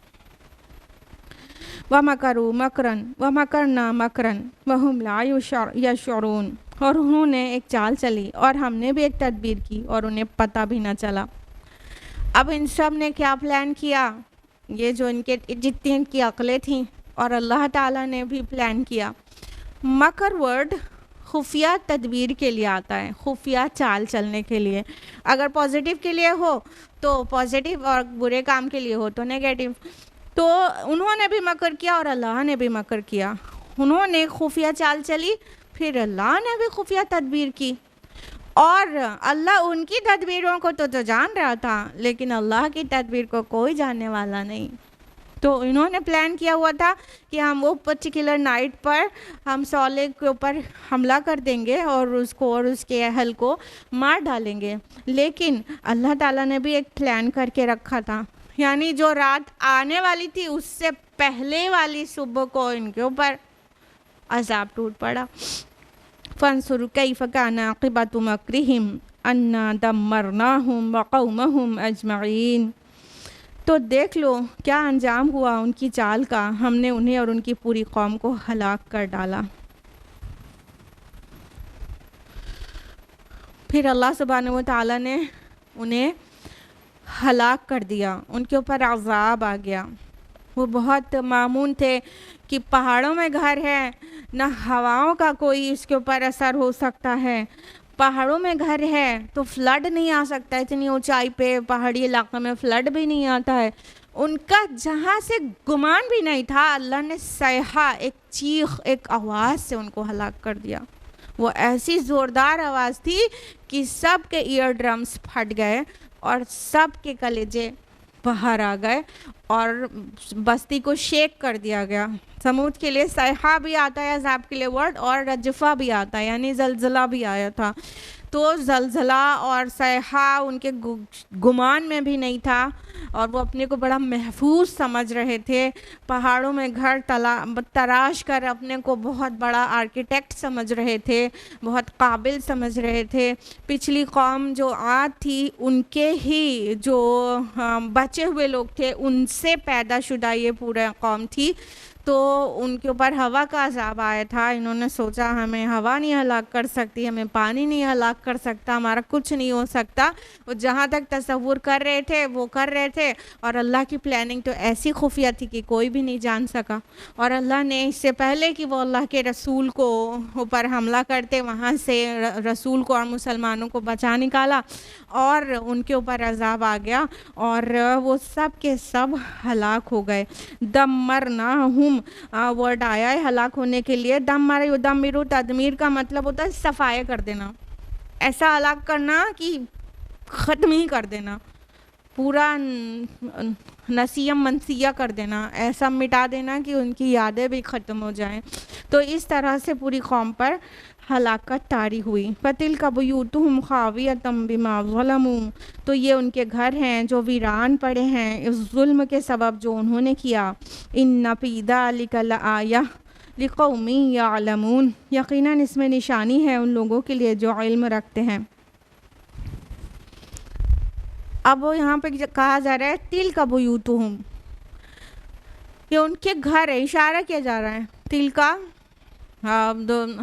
وَمَكَرُوا مَكْرًا وَمَكَرْنَا مَكْرًا وَهُمْ لَا يَشْعُرُونَ. اور انہوں نے ایک چال چلی اور ہم نے بھی ایک تدبیر کی اور انہیں پتہ بھی نہ چلا. اب ان سب نے کیا پلان کیا؟ یہ جو ان کے جتنی ان کی عقلیں تھیں، اور اللہ تعالیٰ نے بھی پلان کیا. مکر ورڈ خفیہ تدبیر کے لیے آتا ہے، خفیہ چال چلنے کے لیے. اگر پازیٹیو کے لیے ہو تو پازیٹیو، اور برے کام کے لیے ہو تو نیگیٹیو. تو انہوں نے بھی مکر کیا اور اللہ نے بھی مکر کیا. انہوں نے خفیہ چال چلی، پھر اللہ نے بھی خفیہ تدبیر کی. اور اللہ ان کی تدبیروں کو تو جان رہا تھا، لیکن اللہ کی تدبیر کو کوئی جاننے والا نہیں. تو انہوں نے پلان کیا ہوا تھا کہ ہم وہ پرٹیکولر نائٹ پر ہم صالح کے اوپر حملہ کر دیں گے اور اس کو اور اس کے اہل کو مار ڈالیں گے. لیکن اللہ تعالیٰ نے بھی ایک پلان کر کے رکھا تھا، یعنی جو رات آنے والی تھی اس سے پہلے والی صبح کو ان کے اوپر عذاب ٹوٹ پڑا. فانظر کیف کان عاقبۃ مکرہم انا دمرناہم وقومہم اجمعین. تو دیکھ لو کیا انجام ہوا ان کی چال کا، ہم نے انہیں اور ان کی پوری قوم کو ہلاک کر ڈالا. پھر اللہ سبحانہ و تعالیٰ نے انہیں ہلاک کر دیا، ان کے اوپر عذاب آ گیا. وہ بہت معمون تھے کہ پہاڑوں میں گھر ہے، نہ ہواؤں کا کوئی اس کے اوپر اثر ہو سکتا ہے. پہاڑوں میں گھر ہے تو فلڈ نہیں آ سکتا، اتنی اونچائی پہ پہاڑی علاقے میں فلڈ بھی نہیں آتا ہے. ان کا جہاں سے گمان بھی نہیں تھا، اللہ نے صیحہ، ایک چیخ، ایک آواز سے ان کو ہلاک کر دیا. وہ ایسی زوردار آواز تھی کہ سب کے ایئر ڈرمز پھٹ گئے اور سب کے کلیجے باہر آ گئے اور بستی کو شیک کر دیا گیا. سمود کے لیے صیحہ بھی آتا ہے عذاب کے لیے ورڈ، اور رجفہ بھی آتا ہے، یعنی زلزلہ بھی آیا تھا. تو زلزلہ اور صیحہ ان کے گمان میں بھی نہیں تھا، اور وہ اپنے کو بڑا محفوظ سمجھ رہے تھے. پہاڑوں میں گھر تراش کر اپنے کو بہت بڑا آرکیٹیکٹ سمجھ رہے تھے، بہت قابل سمجھ رہے تھے. پچھلی قوم جو عاد تھی، ان کے ہی جو بچے ہوئے لوگ تھے، ان سے پیدا شدہ یہ پورا قوم تھی. تو ان کے اوپر ہوا کا عذاب آیا تھا. انہوں نے سوچا ہمیں ہوا نہیں ہلاک کر سکتی، ہمیں پانی نہیں ہلاک کر سکتا، ہمارا کچھ نہیں ہو سکتا. وہ جہاں تک تصور کر رہے تھے وہ کر رہے تھے، اور اللہ کی پلاننگ تو ایسی خفیہ تھی کہ کوئی بھی نہیں جان سکا. اور اللہ نے اس سے پہلے کہ وہ اللہ کے رسول کو اوپر حملہ کرتے، وہاں سے رسول کو اور مسلمانوں کو بچا نکالا، اور ان کے اوپر عذاب آ گیا اور وہ سب کے سب ہلاک ہو گئے. دمرناہم ورڈ آیا ہے ہلاک ہونے کے لیے. دمر یدمر، تدمیر کا مطلب ہوتا ہے صفائی کر دینا، ایسا ہلاک کرنا کہ ختم ہی کر دینا، پورا نسیم منسیہ کر دینا، ایسا مٹا دینا کہ ان کی یادیں بھی ختم ہو جائیں. تو اس طرح سے پوری قوم پر ہلاکت طاری ہوئی. فَتِلْكَ بُيُوتُهُمْ خَاوِيَةً بِمَا ظَلَمُوا. تو یہ ان کے گھر ہیں جو ویران پڑے ہیں اس ظلم کے سبب جو انہوں نے کیا. إِنَّ فِي ذَلِكَ لَآيَةً لِقَوْمٍ يَعْلَمُونَ. یقیناً اس میں نشانی ہے ان لوگوں کے لیے جو علم رکھتے ہیں. اب وہ یہاں پہ کہا جا رہا ہے تِلْكَ بُيُوتُهُمْ، یہ ان کے گھر ہے، اشارہ کیا جا رہا ہے. تِلْكَ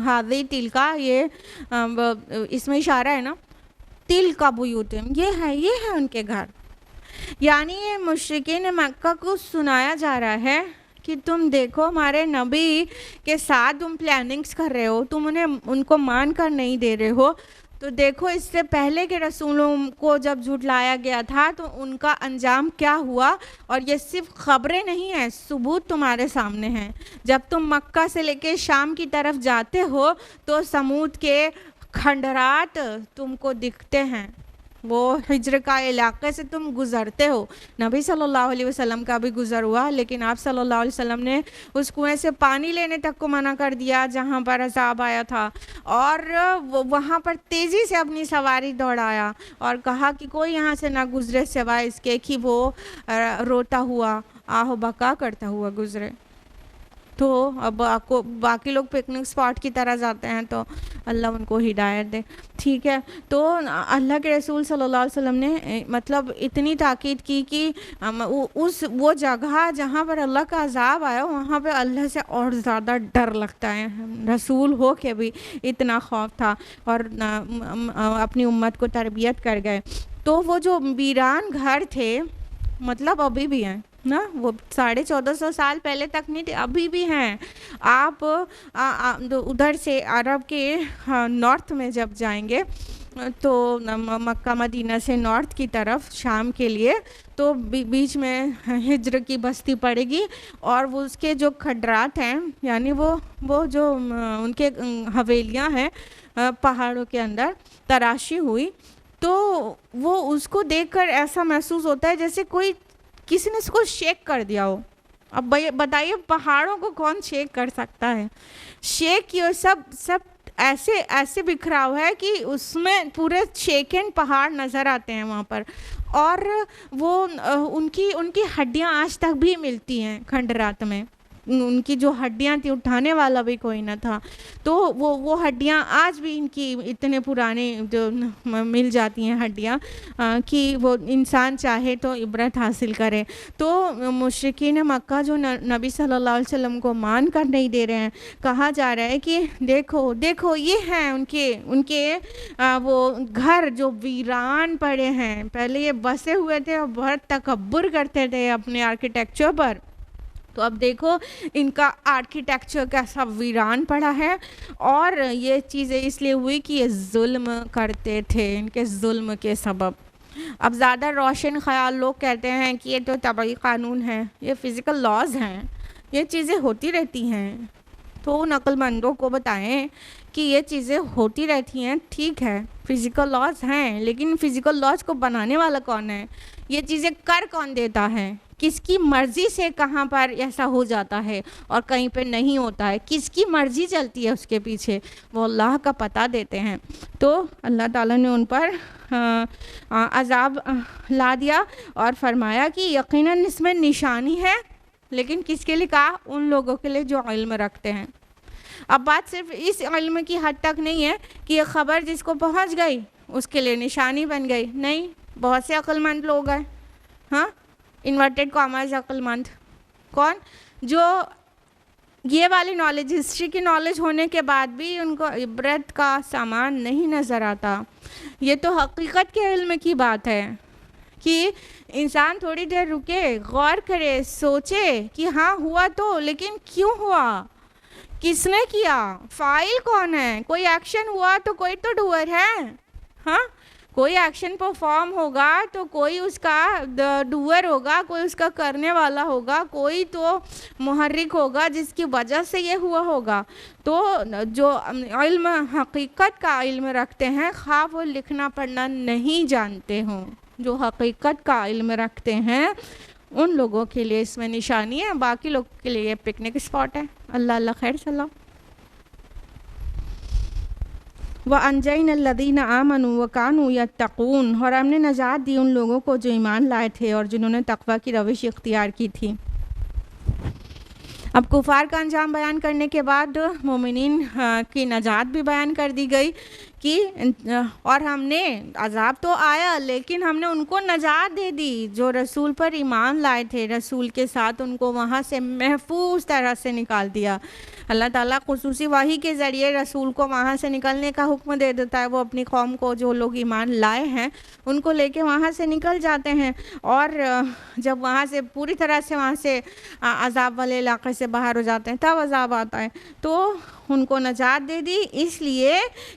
ہاضی تِلْكَ، یہ اس میں اشارہ ہے نا. تِلْكَ بُيُوتُهُمْ، یہ ہے ان کے گھر. یعنی یہ مشرکین مکہ کو سنایا جا رہا ہے کہ تم دیکھو ہمارے نبی کے ساتھ تم پلاننگز کر رہے ہو، تم انہیں ان کو مان کر نہیں دے رہے ہو. تو دیکھو اس سے پہلے کے رسولوں کو جب جھٹلایا گیا تھا تو ان کا انجام کیا ہوا. اور یہ صرف خبریں نہیں ہیں، ثبوت تمہارے سامنے ہیں. جب تم مکہ سے لے کے شام کی طرف جاتے ہو تو سمود کے کھنڈرات تم کو دکھتے ہیں، وہ ہجر کا علاقے سے تم گزرتے ہو. نبی صلی اللہ علیہ وسلم کا بھی گزر ہوا، لیکن آپ صلی اللہ علیہ وسلم نے اس کنویں سے پانی لینے تک کو منع کر دیا جہاں پر عذاب آیا تھا، اور وہاں پر تیزی سے اپنی سواری دوڑایا اور کہا کہ کوئی یہاں سے نہ گزرے سوائے اس کے کہ وہ روتا ہوا، آہ و بکا کرتا ہوا گزرے. تو اب آپ کو باقی لوگ پکنک اسپاٹ کی طرح جاتے ہیں، تو اللہ ان کو ہدایت دے. ٹھیک ہے، تو اللہ کے رسول صلی اللہ علیہ وسلم نے مطلب اتنی تاکید کی کہ وہ جگہ جہاں پر اللہ کا عذاب آیا وہاں پہ اللہ سے اور زیادہ ڈر لگتا ہے. رسول ہو کے بھی اتنا خوف تھا، اور اپنی امت کو تربیت کر گئے. تو وہ جو ویران گھر تھے مطلب ابھی بھی ہیں نا، وہ 1450 سال پہلے تک نہیں تھے، ابھی بھی ہیں. آپ ادھر سے عرب کے نارتھ میں جب جائیں گے تو مکہ مدینہ سے نارتھ کی طرف شام کے لیے، تو بیچ میں ہجر کی بستی پڑے گی، اور وہ اس کے جو کھڈرات ہیں یعنی وہ جو ان کے حویلیاں ہیں پہاڑوں کے اندر تراشی ہوئی، تو وہ اس کو دیکھ کر ایسا محسوس ہوتا ہے جیسے کوئی کسی نے اس کو شیک کر دیا ہو. اب بتائیے پہاڑوں کو کون شیک کر سکتا ہے؟ شیک کی سب ایسے بکھراؤ ہے کہ اس میں پورے شیکن پہاڑ نظر آتے ہیں وہاں پر، اور وہ ان کی ہڈیاں آج تک بھی ملتی ہیں کھنڈرات میں. ان کی جو ہڈیاں تھیں اٹھانے والا بھی کوئی نہ تھا، تو وہ ہڈیاں آج بھی ان کی اتنے پرانے جو مل جاتی ہیں ہڈیاں کہ وہ انسان چاہے تو عبرت حاصل کرے. تو مشرکین مکہ جو نبی صلی اللہ علیہ وسلم کو مان کر نہیں دے رہے ہیں، کہا جا رہا ہے کہ دیکھو یہ ہیں ان کے وہ گھر جو ویران پڑے ہیں. پہلے یہ بسے ہوئے تھے اور بہت تکبر کرتے تھے اپنے آرکیٹیکچر پر، تو اب دیکھو ان کا آرکیٹیکچر کیسا ویران پڑا ہے. اور یہ چیزیں اس لیے ہوئی کہ یہ ظلم کرتے تھے، ان کے ظلم کے سبب. اب زیادہ روشن خیال لوگ کہتے ہیں کہ یہ تو طبعی قانون ہے، یہ فزیکل لاز ہیں، یہ چیزیں ہوتی رہتی ہیں. تو ان عقل مندوں کو بتائیں کہ یہ چیزیں ہوتی رہتی ہیں، ٹھیک ہے فزیکل لاز ہیں، لیکن فزیکل لاز کو بنانے والا کون ہے؟ یہ چیزیں کر کون دیتا ہے؟ کس کی مرضی سے کہاں پر ایسا ہو جاتا ہے اور کہیں پہ نہیں ہوتا ہے؟ کس کی مرضی چلتی ہے اس کے پیچھے؟ وہ اللہ کا پتہ دیتے ہیں. تو اللہ تعالیٰ نے ان پر عذاب لا دیا اور فرمایا کہ یقیناً اس میں نشانی ہے، لیکن کس کے لیے کہا؟ ان لوگوں کے لیے جو علم رکھتے ہیں. اب بات صرف اس علم کی حد تک نہیں ہے کہ یہ خبر جس کو پہنچ گئی اس کے لیے نشانی بن گئی، نہیں. بہت سے عقل مند لوگ ہیں، ہاں انورٹڈ کامرز عقل مند، کون؟ جو یہ والی نالج، ہسٹری کی نالج ہونے کے بعد بھی ان کو عبرت کا سامان نہیں نظر آتا. یہ تو حقیقت کے علم کی بات ہے کہ انسان تھوڑی دیر رکے، غور کرے، سوچے کہ ہاں ہوا تو، لیکن کیوں ہوا؟ کس نے کیا؟ فاعل کون ہے؟ کوئی ایکشن ہوا تو کوئی تو ڈوئر ہے، ہاں کوئی ایکشن پرفارم ہوگا تو کوئی اس کا ڈوئر ہوگا، کوئی اس کا کرنے والا ہوگا، کوئی تو محرک ہوگا جس کی وجہ سے یہ ہوا ہوگا. تو جو علم حقیقت کا علم رکھتے ہیں، خواہ وہ لکھنا پڑھنا نہیں جانتے ہوں، جو حقیقت کا علم رکھتے ہیں ان لوگوں کے لیے اس میں نشانی ہے، باقی لوگوں کے لیے پکنک اسپاٹ ہے. اللہ خیر سلام. وَأَنْجَيْنَا الَّذِينَ آمَنُوا وَكَانُوا يَتَّقُونَ، اور ہم نے نجات دی ان لوگوں کو جو ایمان لائے تھے اور جنہوں نے تقوی کی روش اختیار کی تھی. اب کفار کا انجام بیان کرنے کے بعد مومنین کی نجات بھی بیان کر دی گئی کہ اور ہم نے عذاب تو آیا لیکن ہم نے ان کو نجات دے دی جو رسول پر ایمان لائے تھے، رسول کے ساتھ ان کو وہاں سے محفوظ طرح سے نکال دیا. اللہ تعالیٰ خصوصی وحی کے ذریعے رسول کو وہاں سے نکلنے کا حکم دے دیتا ہے. وہ اپنی قوم کو، جو لوگ ایمان لائے ہیں ان کو لے کے وہاں سے نکل جاتے ہیں، اور جب وہاں سے پوری طرح سے وہاں سے عذاب والے علاقے سے باہر ہو جاتے ہیں تب عذاب آتا ہے. تو ان کو نجات دے دی اس لیے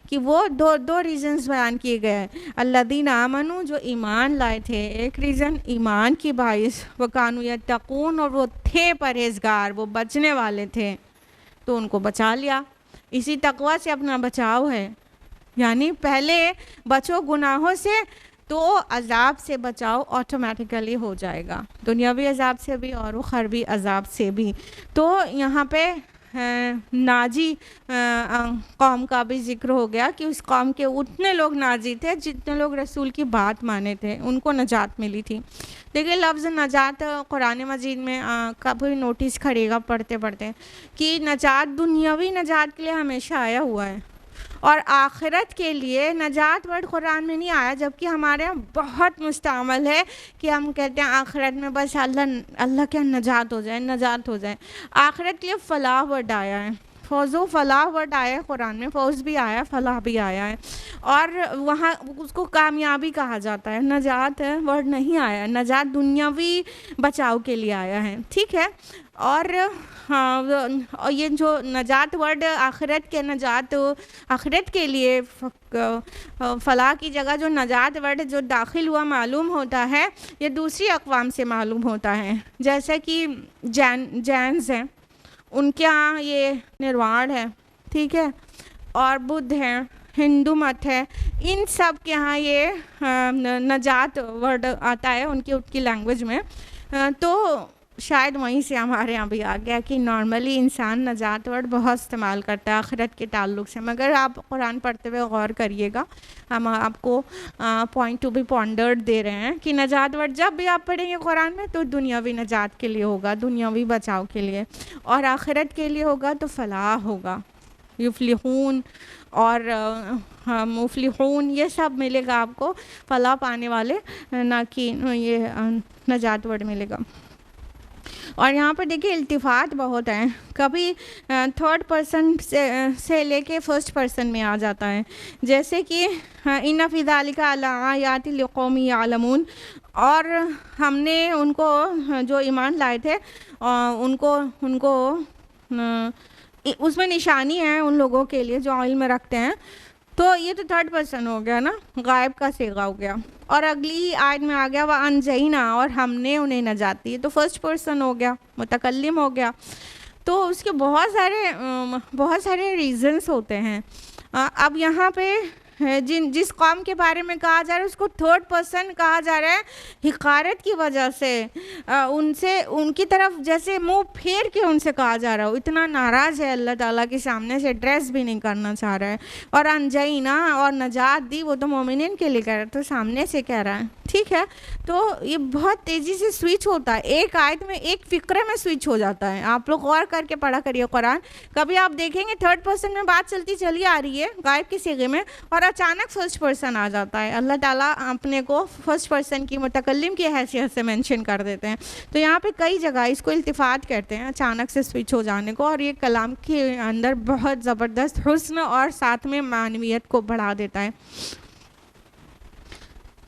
کہ وہ دو ریزنز بیان کیے گئے ہیں. الذین آمنوا، جو ایمان لائے تھے، ایک ریزن ایمان کی باعث، وکانوا یتقون، اور وہ تھے پرہیزگار، وہ بچنے والے تھے تو ان کو بچا لیا. اسی تقوی سے اپنا بچاؤ ہے، یعنی پہلے بچو گناہوں سے تو عذاب سے بچاؤ آٹومیٹیکلی ہو جائے گا، دنیاوی عذاب سے بھی اور اخروی عذاب سے بھی۔ تو یہاں پہ ناجی قوم کا بھی ذکر ہو گیا کہ اس قوم کے اتنے لوگ ناجی تھے جتنے لوگ رسول کی بات مانے تھے، ان کو نجات ملی تھی۔ دیکھیے لفظ نجات قرآن مجید میں کبھی نوٹس کرے گا پڑھتے پڑھتے کہ نجات دنیاوی نجات کے لیے ہمیشہ آیا ہوا ہے، اور آخرت کے لیے نجات ورڈ قرآن میں نہیں آیا، جبکہ ہمارے یہاں بہت مستعمل ہے کہ ہم کہتے ہیں آخرت میں بس اللہ کے نجات ہو جائے، نجات ہو جائے۔ آخرت کے لیے فلاح ورڈ آیا ہے، فوز و فلاح ورڈ آیا ہے قرآن میں، فوز بھی آیا ہے، فلاح بھی آیا ہے، اور وہاں اس کو کامیابی کہا جاتا ہے، نجات ورڈ نہیں آیا ہے، نجات دنیاوی بچاؤ کے لیے آیا ہے، ٹھیک ہے۔ اور یہ جو نجات ورڈ آخرت کے نجات، آخرت کے لیے فلاح کی جگہ جو نجات ورڈ جو داخل ہوا معلوم ہوتا ہے، یہ دوسری اقوام سے معلوم ہوتا ہے، جیسے کہ جینز ہیں، ان کے ہاں یہ نرواڑ ہے، ٹھیک ہے، اور بدھ ہیں، ہندو مت ہے، ان سب کے ہاں یہ نجات ورڈ آتا ہے ان کی لینگویج میں۔ تو شاید وہیں سے ہمارے یہاں بھی آ گیا کہ نارملی انسان نجات ورڈ بہت استعمال کرتا ہے آخرت کے تعلق سے، مگر آپ قرآن پڑھتے ہوئے غور کریے گا، ہم آپ کو پوائنٹ ٹو بی پونڈرڈ دے رہے ہیں کہ نجات ورڈ جب بھی آپ پڑھیں گے قرآن میں تو دنیاوی نجات کے لیے ہوگا، دنیاوی بچاؤ کے لیے، اور آخرت کے لیے ہوگا تو فلاح ہوگا، یفلحون اور مفلحون یہ سب ملے گا آپ کو، فلاح پانے والے، نہ کہ یہ نجات ورڈ ملے گا۔ اور یہاں پر دیکھیے التفات بہت ہیں، کبھی تھرڈ پرسن سے لے کے فرسٹ پرسن میں آ جاتا ہے، جیسے کہ ان فی ذلک لآیات لقوم یعلمون، اور ہم نے ان کو جو ایمان لائے تھے ان کو اس میں نشانی ہے ان لوگوں کے لیے جو علم رکھتے ہیں۔ تو یہ تو تھرڈ پرسن ہو گیا نا، غائب کا صیغہ ہو گیا، اور اگلی آیت میں آ گیا وَأَنْجَيْنَا، اور ہم نے انہیں نجات دی، تو فرسٹ پرسن ہو گیا، متکلم ہو گیا۔ تو اس کے بہت سارے ریزنس ہوتے ہیں۔ اب یہاں پہ جس قوم کے بارے میں کہا جا رہا ہے اس کو تھرڈ پرسن کہا جا رہا ہے حقارت کی وجہ سے، ان کی طرف جیسے منہ پھیر کے ان سے کہا جا رہا ہو، اتنا ناراض ہے اللہ تعالیٰ کے سامنے سے، ڈریس بھی نہیں کرنا چاہ رہا ہے، اور انجینا اور نجات دی وہ تو مومنین کے لیے کہہ رہا ہے، تو سامنے سے کہہ رہا ہے، ٹھیک ہے۔ تو یہ بہت تیزی سے سوئچ ہوتا ہے، ایک آیت میں ایک فقرے میں سوئچ ہو جاتا ہے، آپ لوگ غور کر کے پڑھا کریے قرآن، کبھی آپ دیکھیں گے تھرڈ پرسن میں بات چلی آ رہی ہے غائب کے صیغے میں، اور اچانک فرسٹ پرسن آ جاتا ہے، اللہ تعالیٰ اپنے کو فرسٹ پرسن کی متکلم کی حیثیت سے مینشن کر دیتے ہیں۔ تو یہاں پہ کئی جگہ اس کو التفات کہتے ہیں، اچانک سے سوئچ ہو جانے کو، اور یہ کلام کے اندر بہت زبردست حسن اور ساتھ میں معنویت کو بڑھا دیتا ہے۔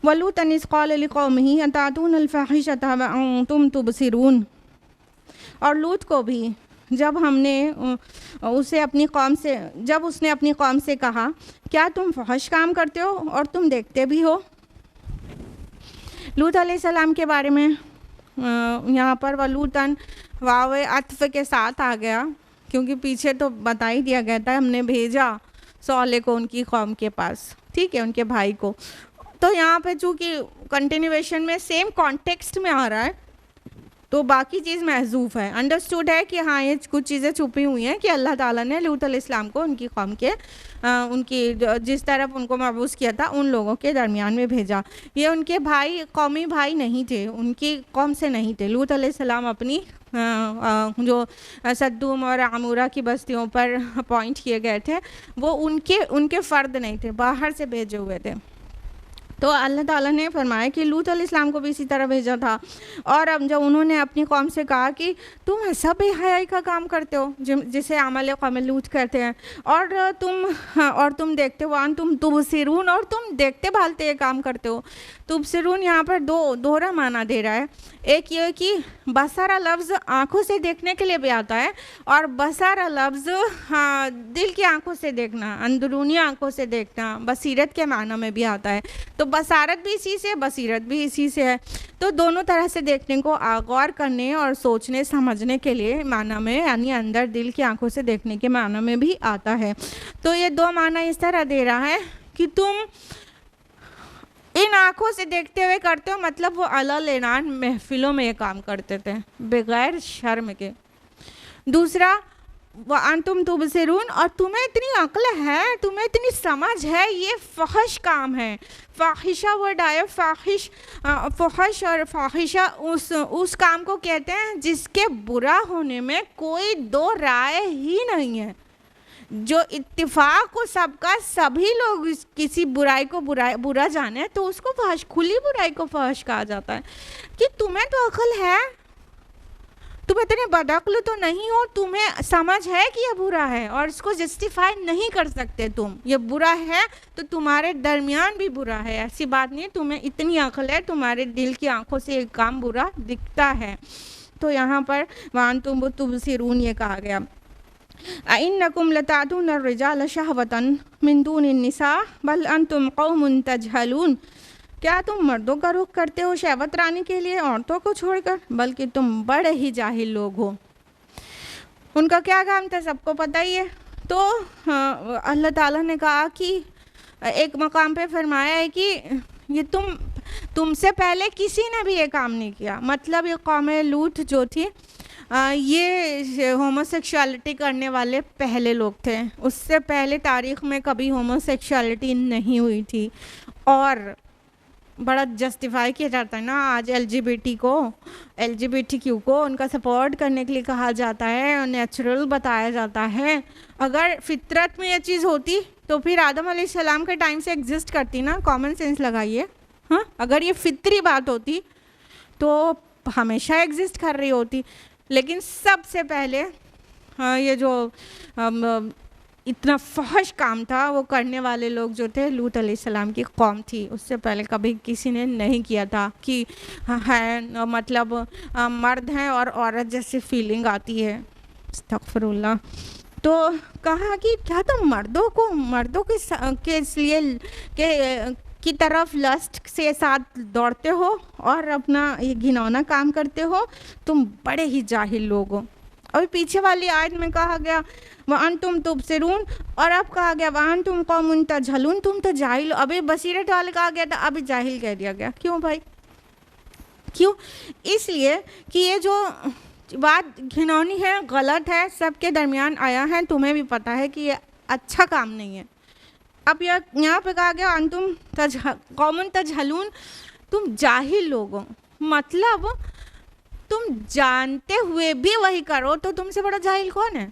وَلُوطًا إِذْ قَالَ لِقَوْمِهِ أَتَأْتُونَ الْفَاحِشَةَ وَأَنْتُمْ تُبْصِرُونَ، اور لوط کو بھی جب ہم نے اس نے اپنی قوم سے کہا کیا تم فحش کام کرتے ہو اور تم دیکھتے بھی ہو۔ لوط علیہ السلام کے بارے میں یہاں پر وَلُوطًا واو عطف کے ساتھ آ گیا، کیونکہ پیچھے تو بتا ہی دیا گیا تھا ہم نے بھیجا صالح کو ان کی قوم کے پاس، ٹھیک ہے، ان کے بھائی کو۔ تو یہاں پہ چونکہ کنٹینیویشن میں سیم کانٹیکسٹ میں آ رہا ہے تو باقی چیز محذوف ہے، انڈرسٹوڈ ہے کہ ہاں یہ کچھ چیزیں چھپی ہوئی ہیں کہ اللہ تعالیٰ نے لوط علیہ السلام کو ان کی قوم کے ان کی جس طرف ان کو مبعوث کیا تھا ان لوگوں کے درمیان میں بھیجا۔ یہ ان کے بھائی قومی بھائی نہیں تھے، ان کی قوم سے نہیں تھے، لوط علیہ السلام اپنی جو صدوم اور عمورہ کی بستیوں پر اپوائنٹ کیے گئے تھے وہ ان کے فرد نہیں تھے، باہر سے بھیجے ہوئے تھے۔ تو اللہ تعالیٰ نے فرمایا کہ لوط علیہ السلام کو بھی اسی طرح بھیجا تھا، اور اب جب انہوں نے اپنی قوم سے کہا کہ تم ایسا بے حیائی کا کام کرتے ہو جسے عمل قوم لوط کرتے ہیں، اور تم دیکھتے ہو، تم تبصرون، اور تم دیکھتے بھالتے یہ کام کرتے ہو۔ تبصرون یہاں پر دوہرا معنی دے رہا ہے، ایک یہ کہ بصرہ لفظ آنکھوں سے دیکھنے کے لیے بھی آتا ہے، اور بصرہ لفظ دل کی آنکھوں سے دیکھنا، اندرونی آنکھوں سے دیکھنا، بصیرت کے معنی میں بھی آتا ہے۔ تو بصارت بھی اسی سے، بصیرت بھی اسی سے ہے، تو دونوں طرح سے دیکھنے کو، غور کرنے اور سوچنے سمجھنے کے لیے معنی میں، یعنی اندر دل کی آنکھوں سے دیکھنے کے معنی میں بھی آتا ہے۔ تو یہ دو معنی اس طرح دے رہا ہے کہ تم ان آنکھوں سے دیکھتے ہوئے کرتے ہو، مطلب وہ اعلیٰ اعلان محفلوں میں یہ کام کرتے تھے بغیر شرم کے۔ دوسرا وَأَنْتُمْ تُبْصِرُونَ، اور تمہیں اتنی عقل ہے، تمہیں اتنی سمجھ ہے، یہ فحش کام ہے۔ فاحشہ ورڈ آیا، فحش اور فاحشہ اس کام کو کہتے ہیں جس کے برا ہونے میں کوئی دو رائے ہی نہیں ہے، جو اتفاق کو سب کا، سبھی لوگ کسی برائی کو برا جانے تو اس کو فحش، کھلی برائی کو فحش کہا جاتا ہے۔ کہ تمہیں تو عقل ہے، تم اتنے بدعقل تو نہیں ہو، تمہیں سمجھ ہے کہ یہ برا ہے اور اس کو جسٹیفائی نہیں کر سکتے تم، یہ برا ہے تو تمہارے درمیان بھی برا ہے، ایسی بات نہیں، تمہیں اتنی عقل ہے، تمہارے دل کی آنکھوں سے ایک کام برا دکھتا ہے۔ تو یہاں پر وَأَنْتُمْ تُبْصِرُونَ یہ کہا گیا۔ أَإِنَّكُمْ لَتَأْتُونَ الرِّجَالَ شَهْوَةً مِّن دُونِ النِّسَاءِ بَلْ أَنْتُمْ قَوْمٌ تَجْهَلُونَ، کیا تم مردوں کا رخ کرتے ہو شہوت رانی کے لیے عورتوں کو چھوڑ کر، بلکہ تم بڑے ہی جاہل لوگ ہو۔ ان کا کیا کام تھا سب کو پتہ ہی ہے۔ تو اللہ تعالیٰ نے کہا کہ ایک مقام پہ فرمایا ہے کہ یہ تم سے پہلے کسی نے بھی یہ کام نہیں کیا، مطلب یہ قوم لوط جو تھی یہ ہومو سیکشوالٹی کرنے والے پہلے لوگ تھے، اس سے پہلے تاریخ میں کبھی ہومو سیکشوالٹی نہیں ہوئی تھی، اور بڑا جسٹیفائی کیا جاتا ہے نا آج L G B T Q کو ان کا سپورٹ کرنے کے لیے کہا جاتا ہے اور نیچرل بتایا جاتا ہے۔ اگر فطرت میں یہ چیز ہوتی تو پھر آدم علیہ السلام کے ٹائم سے ایگزسٹ کرتی نا، کامن سینس لگائیے، ہاں اگر یہ فطری بات ہوتی تو ہمیشہ ایگزسٹ کر رہی ہوتی، لیکن سب سے پہلے یہ جو اتنا فحش کام تھا وہ کرنے والے لوگ جو تھے لوط علیہ السلام کی قوم تھی، اس سے پہلے کبھی کسی نے نہیں کیا تھا کہ ہے مطلب مرد ہیں اور عورت جیسی فیلنگ آتی ہے، استغفر اللہ۔ تو کہا کہ کیا تم مردوں کے اس لیے کی طرف لسٹ سے ساتھ دوڑتے ہو اور اپنا یہ گھنونا کام کرتے ہو، تم بڑے ہی جاہل لوگ ہو۔ اور پیچھے والی آیت میں کہا گیا وَأَنْتُمْ تُبْصِرُونَ، اور اب کہا گیا وَأَنْتُمْ قَوْمٌ تَجْهَلُونَ، تم تو جاہل ہو۔ ابھی بصیرت والے کہا گیا تھا، ابھی جاہل کہہ دیا گیا، کیوں بھائی؟ کیوں؟ اس لیے کہ یہ جو بات گھنونی ہے، غلط ہے، سب کے درمیان آیا ہے، تمہیں بھی پتہ ہے کہ یہ اچھا کام نہیں ہے۔ اب یہاں پہ کہا گیا انتم قوم تجہلون، تم جاہل لوگ ہو، مطلب تم جانتے ہوئے بھی وہی کرو تو تم سے بڑا جاہل کون ہے؟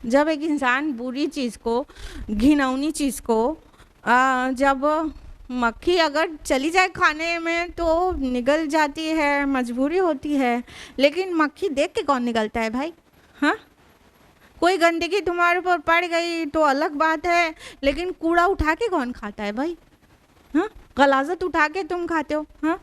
جب ایک انسان بری چیز کو، گھنونی چیز کو، جب مکھی اگر چلی جائے کھانے میں تو نگل جاتی ہے، مجبوری ہوتی ہے، لیکن مکھی دیکھ کے کون نگلتا ہے بھائی؟ ہاں کوئی گندگی تمہارے اوپر پڑ گئی تو الگ بات ہے، لیکن کوڑا اٹھا کے کون کھاتا ہے بھائی؟ ہاں غلاظت اٹھا کے تم کھاتے ہو؟ ہاں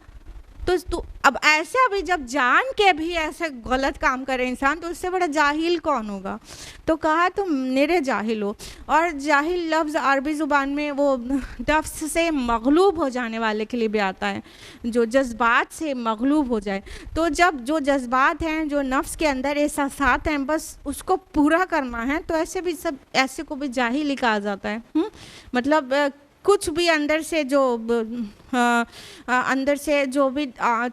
تو اب ایسے ابھی جب جان کے بھی ایسے غلط کام کرے انسان تو اس سے بڑا جاہل کون ہوگا؟ تو کہا تم میرے جاہل ہو۔ اور جاہل لفظ عربی زبان میں وہ نفس سے مغلوب ہو جانے والے کے لیے بھی آتا ہے، جو جذبات سے مغلوب ہو جائے۔ تو جب جو جذبات ہیں، جو نفس کے اندر احساسات ہیں، بس اس کو پورا کرنا ہے، تو ایسے کو بھی جاہل ہی کہا جاتا ہے۔ مطلب کچھ بھی اندر سے جو بھی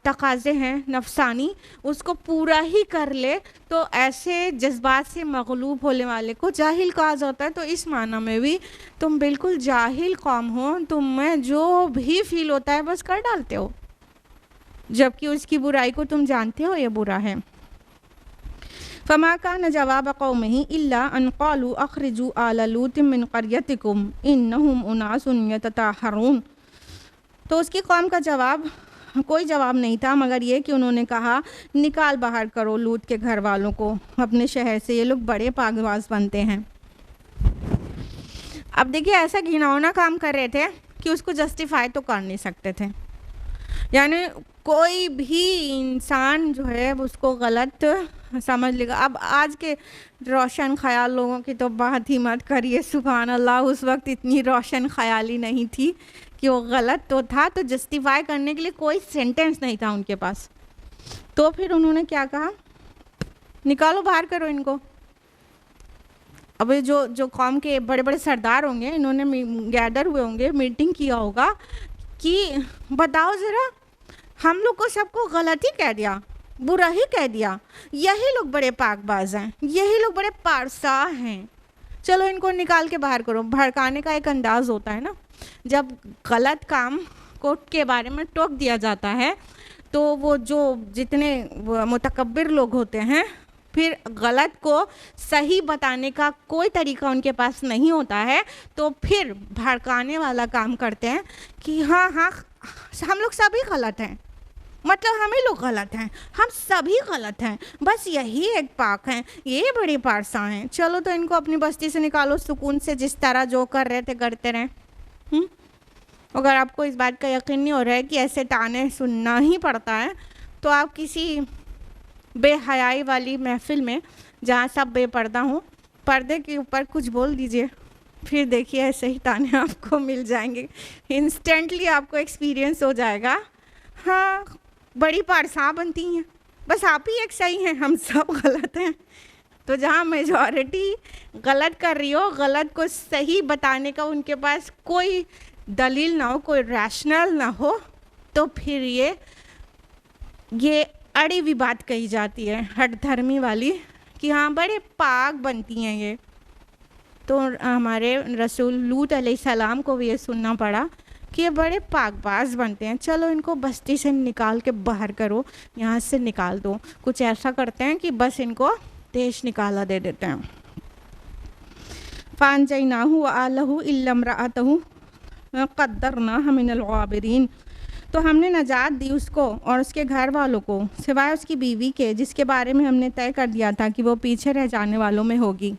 تقاضے ہیں نفسانی، اس کو پورا ہی کر لے تو ایسے جذبات سے مغلوب ہونے والے کو جاہل کہا جاتا ہے۔ تو اس معنی میں بھی تم بالکل جاہل قوم ہو، تم میں جو بھی فیل ہوتا ہے بس کر ڈالتے ہو، جبکہ اس کی برائی کو تم جانتے ہو یہ برا ہے۔ فما كان جواب قومه إلا أن قالوا أخرجوا آل لوط من قريتكم إنهم أناس يتطهرون، تو اس کی قوم کا کوئی جواب نہیں تھا مگر یہ کہ انہوں نے کہا نکال باہر کرو لوط کے گھر والوں کو اپنے شہر سے، یہ لوگ بڑے پاک باز بنتے ہیں۔ اب دیکھیے ایسا گھناؤنا کام کر رہے تھے کہ اس کو جسٹیفائی تو کر نہیں سکتے تھے، یعنی کوئی بھی انسان جو ہے اس کو غلط سمجھ لے گا۔ اب آج کے روشن خیال لوگوں کی تو بات ہی مت کریے، سبحان اللہ، اس وقت اتنی روشن خیالی نہیں تھی کہ وہ غلط تو تھا، تو جسٹیفائی کرنے کے لیے کوئی سینٹنس نہیں تھا ان کے پاس۔ تو پھر انہوں نے کیا کہا؟ نکالو باہر کرو ان کو۔ اب جو قوم کے بڑے بڑے سردار ہوں گے، انہوں نے گیدر ہوئے ہوں گے، میٹنگ کیا ہوگا کہ بتاؤ ذرا، ہم لوگ کو سب کو غلط ہی کہہ دیا، برا ہی کہہ دیا، یہی لوگ بڑے پاک باز ہیں، یہی لوگ بڑے پارسا ہیں، چلو ان کو نکال کے باہر کرو۔ بھڑکانے کا ایک انداز ہوتا ہے نا، جب غلط کام کو کے بارے میں ٹوک دیا جاتا ہے تو وہ جو جتنے متکبر لوگ ہوتے ہیں، پھر غلط کو صحیح بتانے کا کوئی طریقہ ان کے پاس نہیں ہوتا ہے، تو پھر بھڑکانے والا کام کرتے ہیں کہ ہاں ہم لوگ سبھی غلط ہیں، مطلب ہم ہی لوگ غلط ہیں، ہم سبھی غلط ہیں، بس یہی ایک پاک ہیں، یہ بڑے پارسا ہیں، چلو تو ان کو اپنی بستی سے نکالو سکون سے، جس طرح جو کر رہے تھے کرتے رہیں۔ اگر آپ کو اس بات کا یقین نہیں ہو رہا ہے کہ ایسے تانے سننا ہی پڑتا ہے، تو آپ کسی بے حیائی والی محفل میں جہاں سب بے پردہ ہوں، پردے کے اوپر کچھ بول دیجئے، پھر دیکھیے ایسے ہی تانے آپ کو مل جائیں گے، انسٹنٹلی آپ کو ایکسپیرینس ہو جائے گا، ہاں بڑی پارسا بنتی ہیں، بس آپ ہی ایک صحیح ہیں، ہم سب غلط ہیں۔ تو جہاں میجورٹی غلط کر رہی ہو، غلط کو صحیح بتانے کا ان کے پاس کوئی دلیل نہ ہو، کوئی ریشنل نہ ہو، تو پھر یہ اڑی ہوئی بات کہی جاتی ہے، ہٹ دھرمی والی، کہ ہاں بڑے پاک بنتی ہیں یہ۔ تو ہمارے رسول لوط علیہ السلام کو بھی یہ سننا پڑا کہ یہ بڑے پاک باز بنتے ہیں، چلو ان کو بستی سے نکال کے باہر کرو، یہاں سے نکال دو، کچھ ایسا کرتے ہیں کہ بس ان کو دیش نکالا دے دیتے ہیں۔ فَأَنجَيْنَاهُ وَأَهْلَهُ إِلَّا امْرَأَتَهُ قَدَّرْنَاهَا مِنَ الْغَابِرِينَ، تو ہم نے نجات دی اس کو اور اس کے گھر والوں کو، سوائے اس کی بیوی کے، جس کے بارے میں ہم نے طے کر دیا تھا کہ وہ پیچھے رہ جانے والوں میں ہوگی۔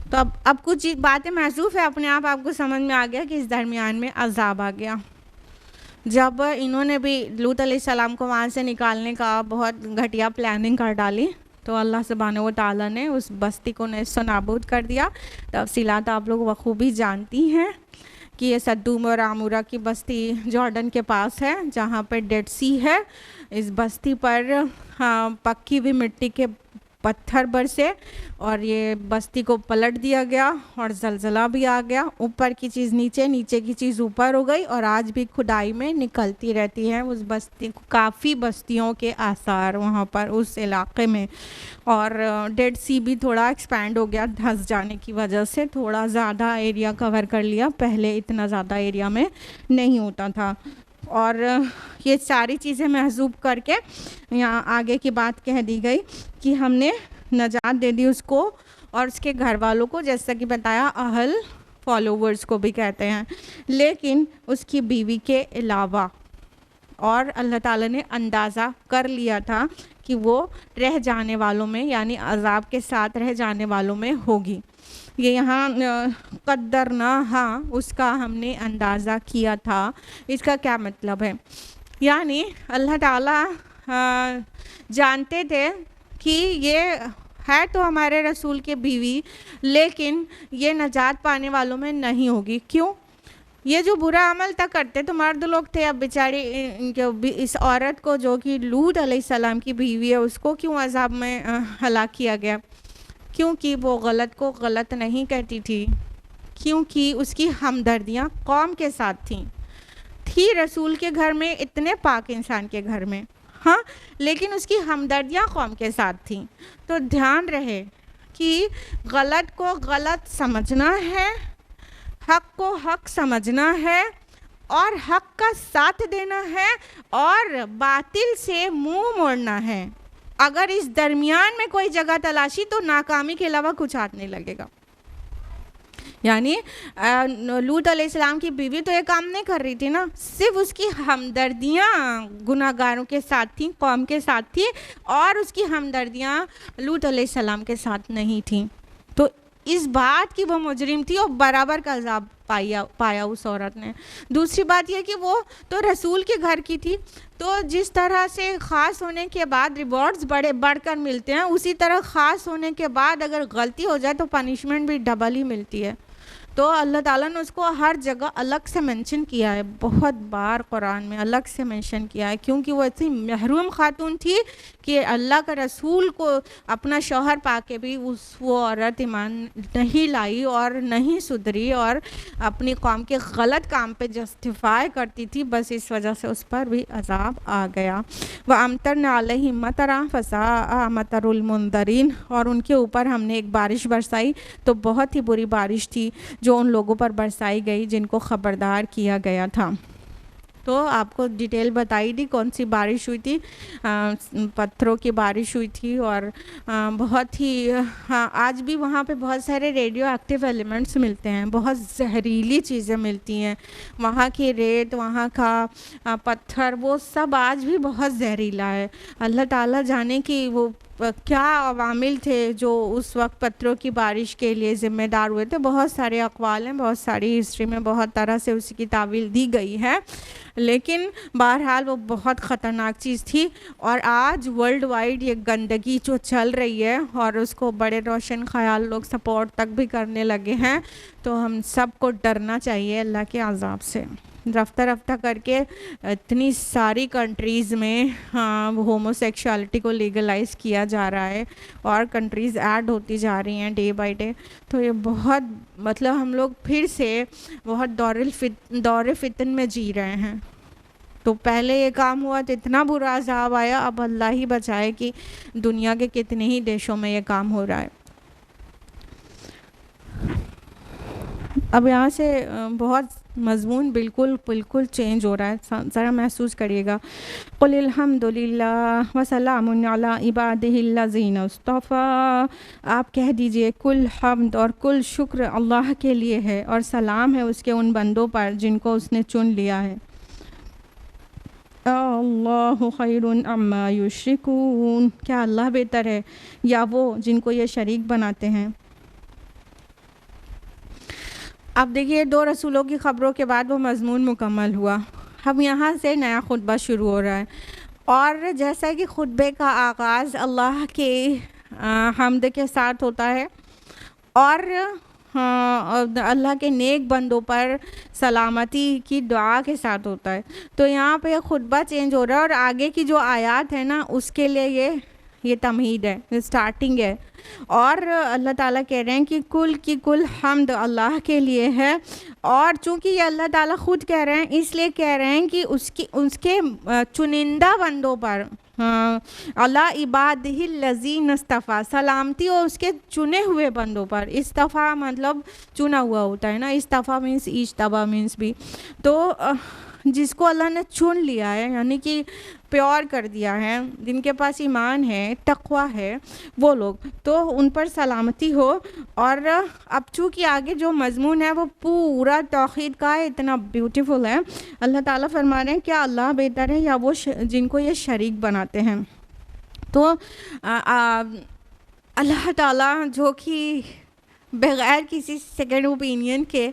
تو اب کچھ باتیں محذوف ہے، اپنے آپ کو سمجھ میں آ گیا کہ اس درمیان میں عذاب آ گیا۔ جب انہوں نے بھی لوط علیہ السلام کو وہاں سے نکالنے کا بہت گھٹیا پلاننگ کر ڈالی، تو اللہ سبحانہ و تعالیٰ نے اس بستی کو نیست و نابود کر دیا۔ تفصیلات آپ لوگ بخوبی جانتی ہیں کہ یہ سدوم اور عمورہ کی بستی جارڈن کے پاس ہے، جہاں پہ ڈیڈ سی ہے۔ اس بستی پر پکی ہوئی مٹی کے پتھر برسے اور یہ بستی کو پلٹ دیا گیا اور زلزلہ بھی آ گیا، اوپر کی چیز نیچے، نیچے کی چیز اوپر ہو گئی، اور آج بھی کھدائی میں نکلتی رہتی ہے اس بستی، کافی بستیوں کے آثار وہاں پر اس علاقے میں۔ اور ڈیڈ سی بھی تھوڑا ایکسپینڈ ہو گیا دھنس جانے کی وجہ سے، تھوڑا زیادہ ایریا کور کر لیا، پہلے اتنا زیادہ ایریا میں نہیں ہوتا تھا۔ اور یہ ساری چیزیں محذوب کر کے یہاں آگے کی بات کہہ دی گئی کہ ہم نے نجات دے دی اس کو اور اس کے گھر والوں کو، جیسا کہ بتایا اہل فالوورز کو بھی کہتے ہیں، لیکن اس کی بیوی کے علاوہ، اور اللہ تعالیٰ نے اندازہ کر لیا تھا کہ وہ رہ جانے والوں میں، یعنی عذاب کے ساتھ رہ جانے والوں میں ہوگی۔ یہ یہاں قدرناہا، اس کا ہم نے اندازہ کیا تھا، اس کا کیا مطلب ہے؟ یعنی اللہ تعالیٰ جانتے تھے کہ یہ ہے تو ہمارے رسول کے بیوی، لیکن یہ نجات پانے والوں میں نہیں ہوگی۔ کیوں؟ یہ جو برا عمل تک کرتے تو مرد لوگ تھے، اب بیچاری اس عورت کو جو کہ لوط علیہ السلام کی بیوی ہے، اس کو کیوں عذاب میں ہلاک کیا گیا؟ کیونکہ وہ غلط کو غلط نہیں کہتی تھی، کیونکہ اس کی ہمدردیاں قوم کے ساتھ تھی رسول کے گھر میں، اتنے پاک انسان کے گھر میں، ہاں، لیکن اس کی ہمدردیاں قوم کے ساتھ تھیں۔ تو دھیان رہے کہ غلط کو غلط سمجھنا ہے، حق کو حق سمجھنا ہے، اور حق کا ساتھ دینا ہے، اور باطل سے منہ موڑنا ہے۔ اگر اس درمیان میں کوئی جگہ تلاشی تو ناکامی کے علاوہ کچھ ہاتھ نہیں لگے گا۔ یعنی لوط علیہ السلام کی بیوی تو یہ کام نہیں کر رہی تھی نا، صرف اس کی ہمدردیاں گناہ گاروں کے ساتھ تھیں، قوم کے ساتھ تھی، اور اس کی ہمدردیاں لوط علیہ السلام کے ساتھ نہیں تھیں۔ تو اس بات کی وہ مجرم تھی اور برابر کا عذاب پایا اس عورت نے۔ دوسری بات یہ کہ وہ تو رسول کے گھر کی تھی، تو جس طرح سے خاص ہونے کے بعد ریوارڈز بڑے بڑھ کر ملتے ہیں، اسی طرح خاص ہونے کے بعد اگر غلطی ہو جائے تو پنشمنٹ بھی ڈبل ہی ملتی ہے۔ تو اللہ تعالیٰ نے اس کو ہر جگہ الگ سے منشن کیا ہے، بہت بار قرآن میں الگ سے منشن کیا ہے، کیونکہ وہ ایسی محروم خاتون تھی کہ اللہ کا رسول کو اپنا شوہر پا کے بھی وہ عورت ایمان نہیں لائی اور نہیں سدھری اور اپنی قوم کے غلط کام پہ جسٹیفائی کرتی تھی، بس اس وجہ سے اس پر بھی عذاب آ گیا۔ وَأَمْطَرْنَا عَلَيْهِمْ مَطَرًا فَسَاءَ مَطَرُ الْمُنذَرِينَ، اور ان کے اوپر ہم نے ایک بارش برسائی تو بہت ہی بری بارش تھی جو ان لوگوں پر برسائی گئی جن کو خبردار کیا گیا تھا۔ تو آپ کو ڈیٹیل بتائی دی کون سی بارش ہوئی تھی، پتھروں کی بارش ہوئی تھی، اور بہت ہی آج بھی وہاں پہ بہت سارے ریڈیو ایکٹیو ایلیمنٹس ملتے ہیں، بہت زہریلی چیزیں ملتی ہیں، وہاں کی ریت، وہاں کا پتھر، وہ سب آج بھی بہت زہریلا ہے۔ اللہ تعالیٰ جانے کہ وہ کیا عوامل تھے جو اس وقت پتھروں کی بارش کے لیے ذمہ دار ہوئے تھے۔ بہت سارے اقوال ہیں، بہت ساری ہسٹری میں بہت طرح سے اس کی تعویل دی گئی ہے، لیکن بہرحال وہ بہت خطرناک چیز تھی۔ اور آج ورلڈ وائڈ یہ گندگی جو چل رہی ہے اور اس کو بڑے روشن خیال لوگ سپورٹ تک بھی کرنے لگے ہیں، تو ہم سب کو ڈرنا چاہیے اللہ کے عذاب سے۔ رفتہ رفتہ کر کے اتنی ساری کنٹریز میں ہومو سیکشوالٹی کو لیگلائز کیا جا رہا ہے اور کنٹریز ایڈ ہوتی جا رہی ہیں ڈے بائی ڈے، تو یہ بہت مطلب ہم لوگ پھر سے بہت دور فتن میں جی رہے ہیں۔ تو پہلے یہ کام ہوا تو اتنا برا عذاب آیا، اب اللہ ہی بچائے کہ دنیا کے کتنے ہی دیشوں میں یہ کام ہو رہا ہے۔ اب یہاں سے بہت مضمون بالکل چینج ہو رہا ہے، ذرا محسوس کریے گا۔ قل الحمد للہ وسلام علی عبادہ الذین اصطفیٰ، آپ کہہ دیجئے کل حمد اور کل شکر اللہ کے لیے ہے اور سلام ہے اس کے ان بندوں پر جن کو اس نے چن لیا ہے۔ اللہ خیر عما یشرکون، کیا اللہ بہتر ہے یا وہ جن کو یہ شریک بناتے ہیں۔ اب دیکھیے 2 رسولوں کی خبروں کے بعد وہ مضمون مکمل ہوا، اب یہاں سے نیا خطبہ شروع ہو رہا ہے، اور جیسا کہ خطبے کا آغاز اللہ کے حمد کے ساتھ ہوتا ہے اور اللہ کے نیک بندوں پر سلامتی کی دعا کے ساتھ ہوتا ہے، تو یہاں پہ خطبہ چینج ہو رہا ہے اور آگے کی جو آیات ہے نا اس کے لیے یہ تمہید ہے، یہ سٹارٹنگ ہے، اور اللہ تعالیٰ کہہ رہے ہیں کہ کل حمد اللہ کے لیے ہے، اور چونکہ یہ اللہ تعالیٰ خود کہہ رہے ہیں اس لیے کہہ رہے ہیں کہ اس کے چنندہ بندوں پر، اللہ عبادہ الذین اصطفیٰ، سلامتی ہو اس کے چنے ہوئے بندوں پر۔ اصطفیٰ مطلب چنا ہوا ہوتا ہے نا، اصطفیٰ مینس اجتبا مینس بھی، تو جس کو اللہ نے چن لیا ہے یعنی کہ پیور کر دیا ہے، جن کے پاس ایمان ہے، تقویٰ ہے، وہ لوگ، تو ان پر سلامتی ہو۔ اور اب چونکہ آگے جو مضمون ہے وہ پورا توحید کا ہے، اتنا بیوٹیفل ہے، اللہ تعالیٰ فرما رہے ہیں کیا اللہ بہتر ہے یا وہ جن کو یہ شریک بناتے ہیں۔ تو اللہ تعالیٰ جو کہ بغیر کسی سیکنڈ اوپینین کے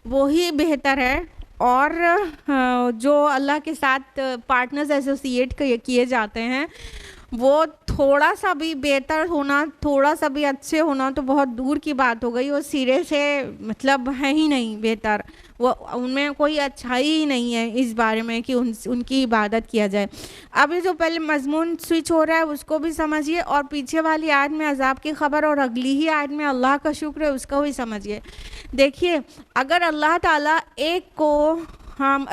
وہی بہتر ہے، اور جو اللہ کے ساتھ پارٹنرز ایسوسیٹ کیے جاتے ہیں وہ تھوڑا سا بھی بہتر ہونا، تھوڑا سا بھی اچھے ہونا تو بہت دور کی بات ہو گئی، وہ سرے سے مطلب ہے ہی نہیں بہتر، وہ ان میں کوئی اچھائی ہی نہیں ہے اس بارے میں کہ ان کی عبادت کیا جائے۔ اب یہ جو پہلے مضمون سوئچ ہو رہا ہے اس کو بھی سمجھیے، اور پیچھے والی آیت میں عذاب کی خبر اور اگلی ہی آیت میں اللہ کا شکر ہے اس کو بھی سمجھیے۔ دیکھیے اگر اللہ تعالیٰ ایک کو ہم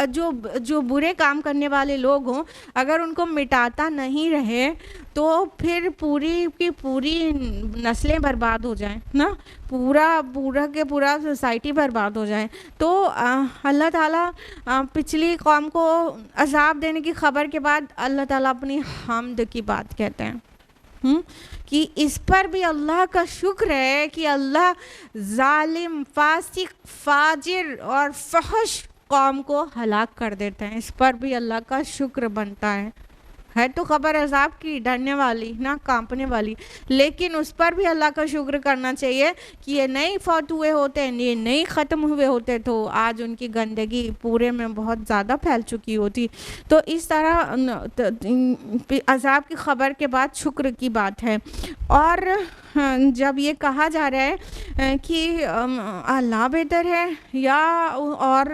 جو برے کام کرنے والے لوگ ہوں اگر ان کو مٹاتا نہیں رہے تو پھر پوری کی پوری نسلیں برباد ہو جائیں نا، پورا کے پورا سوسائٹی برباد ہو جائے۔ تو اللہ تعالیٰ پچھلی قوم کو عذاب دینے کی خبر کے بعد اللہ تعالیٰ اپنی حمد کی بات کہتے ہیں کہ اس پر بھی اللہ کا شکر ہے کہ اللہ ظالم، فاسق، فاجر اور فحش قوم کو ہلاک کر دیتے ہیں، اس پر بھی اللہ کا شکر بنتا ہے۔ ہے تو خبر عذاب کی، ڈرنے والی نا، کانپنے والی، لیکن اس پر بھی اللہ کا شکر کرنا چاہیے کہ یہ نہیں فوت ہوئے ہوتے، یہ نہیں ختم ہوئے ہوتے تو آج ان کی گندگی پورے میں بہت زیادہ پھیل چکی ہوتی. تو اس طرح عذاب کی خبر کے بعد شکر کی بات ہے. اور جب یہ کہا جا رہا ہے کہ اللہ بہتر ہے یا اور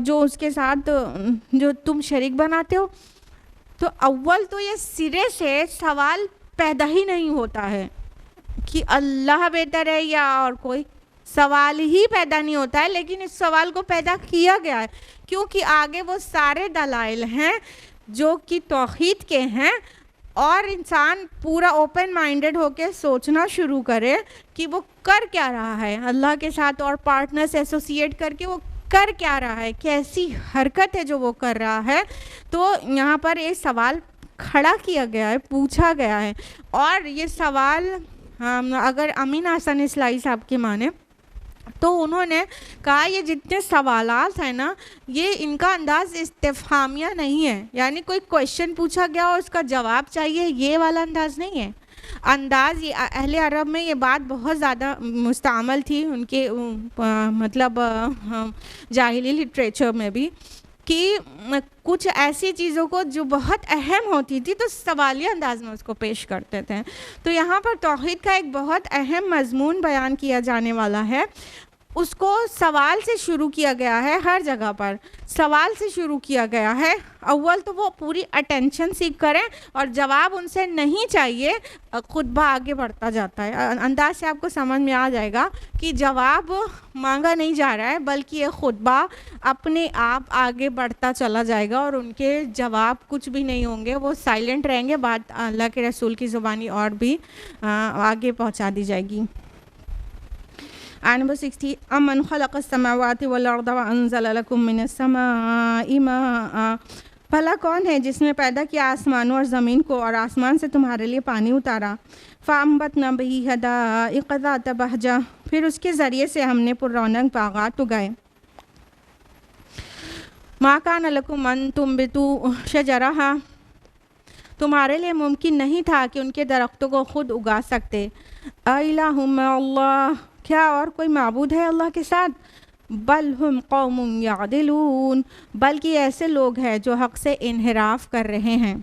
جو اس کے ساتھ جو تم شریک بناتے ہو، تو اول تو یہ سرے سے سوال پیدا ہی نہیں ہوتا ہے کہ اللہ بہتر ہے یا اور کوئی، سوال ہی پیدا نہیں ہوتا ہے. لیکن اس سوال کو پیدا کیا گیا ہے کیونکہ آگے وہ سارے دلائل ہیں جو کہ توحید کے ہیں، اور انسان پورا اوپن مائنڈڈ ہو کے سوچنا شروع کرے کہ وہ کر کیا رہا ہے اللہ کے ساتھ، اور پارٹنر سے ایسوسیٹ کر کے وہ کر کیا رہا ہے، کیسی حرکت ہے جو وہ کر رہا ہے. تو یہاں پر یہ سوال کھڑا کیا گیا ہے، پوچھا گیا ہے. اور یہ سوال اگر امین حسن اصلاحی صاحب کی مانے تو انہوں نے کہا یہ جتنے سوالات ہیں نا، یہ ان کا انداز استفہامیہ نہیں ہے، یعنی کوئی کویشچن پوچھا گیا اور اس کا جواب چاہیے، یہ والا انداز نہیں ہے. انداز یہ اہل عرب میں یہ بات بہت زیادہ مستعمل تھی ان کے مطلب جاہلی لٹریچر میں بھی، کہ کچھ ایسی چیزوں کو جو بہت اہم ہوتی تھی تو سوالیہ انداز میں اس کو پیش کرتے تھے. تو یہاں پر توحید کا ایک بہت اہم مضمون بیان کیا جانے والا ہے، اس کو سوال سے شروع کیا گیا ہے. ہر جگہ پر سوال سے شروع کیا گیا ہے. اول تو وہ پوری اٹینشن سیکھ کریں، اور جواب ان سے نہیں چاہیے، خطبہ آگے بڑھتا جاتا ہے. انداز سے آپ کو سمجھ میں آ جائے گا کہ جواب مانگا نہیں جا رہا ہے، بلکہ یہ خطبہ اپنے آپ آگے بڑھتا چلا جائے گا، اور ان کے جواب کچھ بھی نہیں ہوں گے، وہ سائلنٹ رہیں گے. بات اللہ کے رسول کی زبانی اور بھی آگے پہنچا دی جائے گی. نمبر 60 امن خلق السماوات والارض وانزل لكم من السماء ماء، بھلا کون ہے جس نے پیدا کیا آسمانوں اور زمین کو اور آسمان سے تمہارے لیے پانی اتارا. فانبتنا به حدائق ذات بہجہ، پھر اس کے ذریعے سے ہم نے پر رونق باغات اگائے. ما کان لکم ان تنبتوا شجرہا، تمہارے لیے ممکن نہیں تھا کہ ان کے درختوں کو خود اگا سکتے. الہ مع اللہ، کیا اور کوئی معبود ہے اللہ کے ساتھ؟ بل ہم قوم یعدلون، بلکہ ایسے لوگ ہیں جو حق سے انحراف کر رہے ہیں.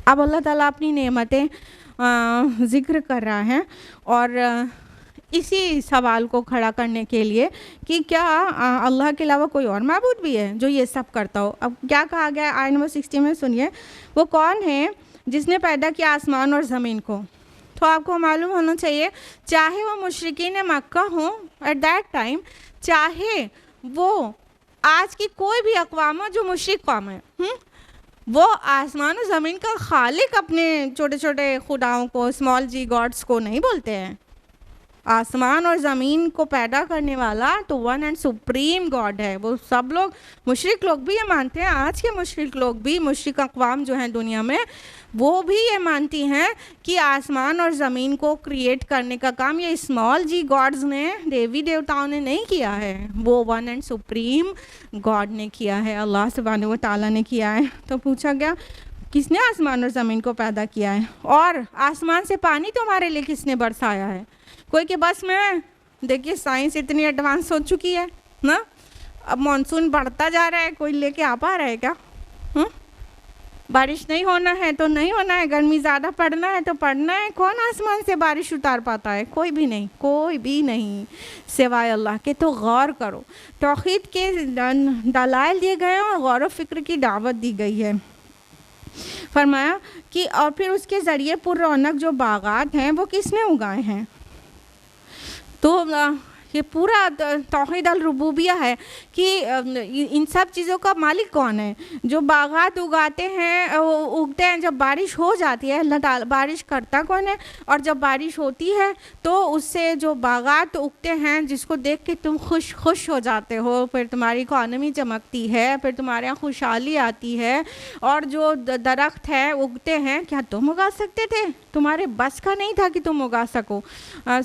اب اللہ تعالیٰ اپنی نعمتیں ذکر کر رہا ہے، اور اسی سوال کو کھڑا کرنے کے لیے کہ کیا اللہ کے علاوہ کوئی اور معبود بھی ہے جو یہ سب کرتا ہو. اب کیا کہا گیا ہے آیت نمبر 60 میں، سنیے. وہ کون ہے جس نے پیدا کیا آسمان اور زمین کو؟ تو آپ کو معلوم ہونا چاہیے، چاہے وہ مشرکین مکہ ہوں ایٹ دیٹ ٹائم، چاہے وہ آج کی کوئی بھی اقوام ہو جو مشرک قوم ہے، وہ آسمان و زمین کا خالق اپنے چھوٹے چھوٹے خداؤں کو، اسمال جی گاڈس کو نہیں بولتے ہیں. آسمان اور زمین کو پیدا کرنے والا تو ون اینڈ سپریم گاڈ ہے. وہ سب لوگ، مشرک لوگ بھی یہ مانتے ہیں، آج کے مشرک لوگ بھی، مشرک اقوام جو ہیں دنیا میں، وہ بھی یہ مانتی ہیں کہ آسمان اور زمین کو کریٹ کرنے کا کام یہ اسمال جی گاڈز نے، دیوی دیوتاؤں نے نہیں کیا ہے، وہ ون اینڈ سپریم گاڈ نے کیا ہے، اللہ سبحانہ و تعالیٰ نے کیا ہے. تو پوچھا گیا کس نے آسمان اور زمین کو پیدا کیا ہے، اور آسمان سے پانی تمہارے لیے کس نے برسایا ہے؟ کوئی کہ بس میں دیکھیے سائنس اتنی ایڈوانس ہو چکی ہے نا، اب مانسون بڑھتا جا رہا ہے، کوئی لے کے آ پا رہا ہے کیا؟ بارش نہیں ہونا ہے تو نہیں ہونا ہے، گرمی زیادہ پڑنا ہے تو پڑنا ہے. کون آسمان سے بارش اتار پاتا ہے؟ کوئی بھی نہیں، کوئی بھی نہیں سوائے اللہ کے. تو غور کرو، توحید کے دلائل دیے گئے ہیں اور غور و فکر کی دعوت دی گئی ہے. فرمایا کہ اور پھر اس کے ذریعے پر رونق جو باغات ہیں وہ کس نے اگائے ہیں؟ تو یہ پورا توحید الربوبیہ ہے کہ ان سب چیزوں کا مالک کون ہے. جو باغات اگاتے ہیں، اگتے ہیں، جب بارش ہو جاتی ہے اللہ تعالیٰ، بارش کرتا کون ہے؟ اور جب بارش ہوتی ہے تو اس سے جو باغات اگتے ہیں جس کو دیکھ کے تم خوش ہو جاتے ہو، پھر تمہاری اکانومی چمکتی ہے، پھر تمہارے یہاں خوشحالی آتی ہے. اور جو درخت ہیں اگتے ہیں، کیا تم اگا سکتے تھے؟ تمہارے بس کا نہیں تھا کہ تم اگا سکو.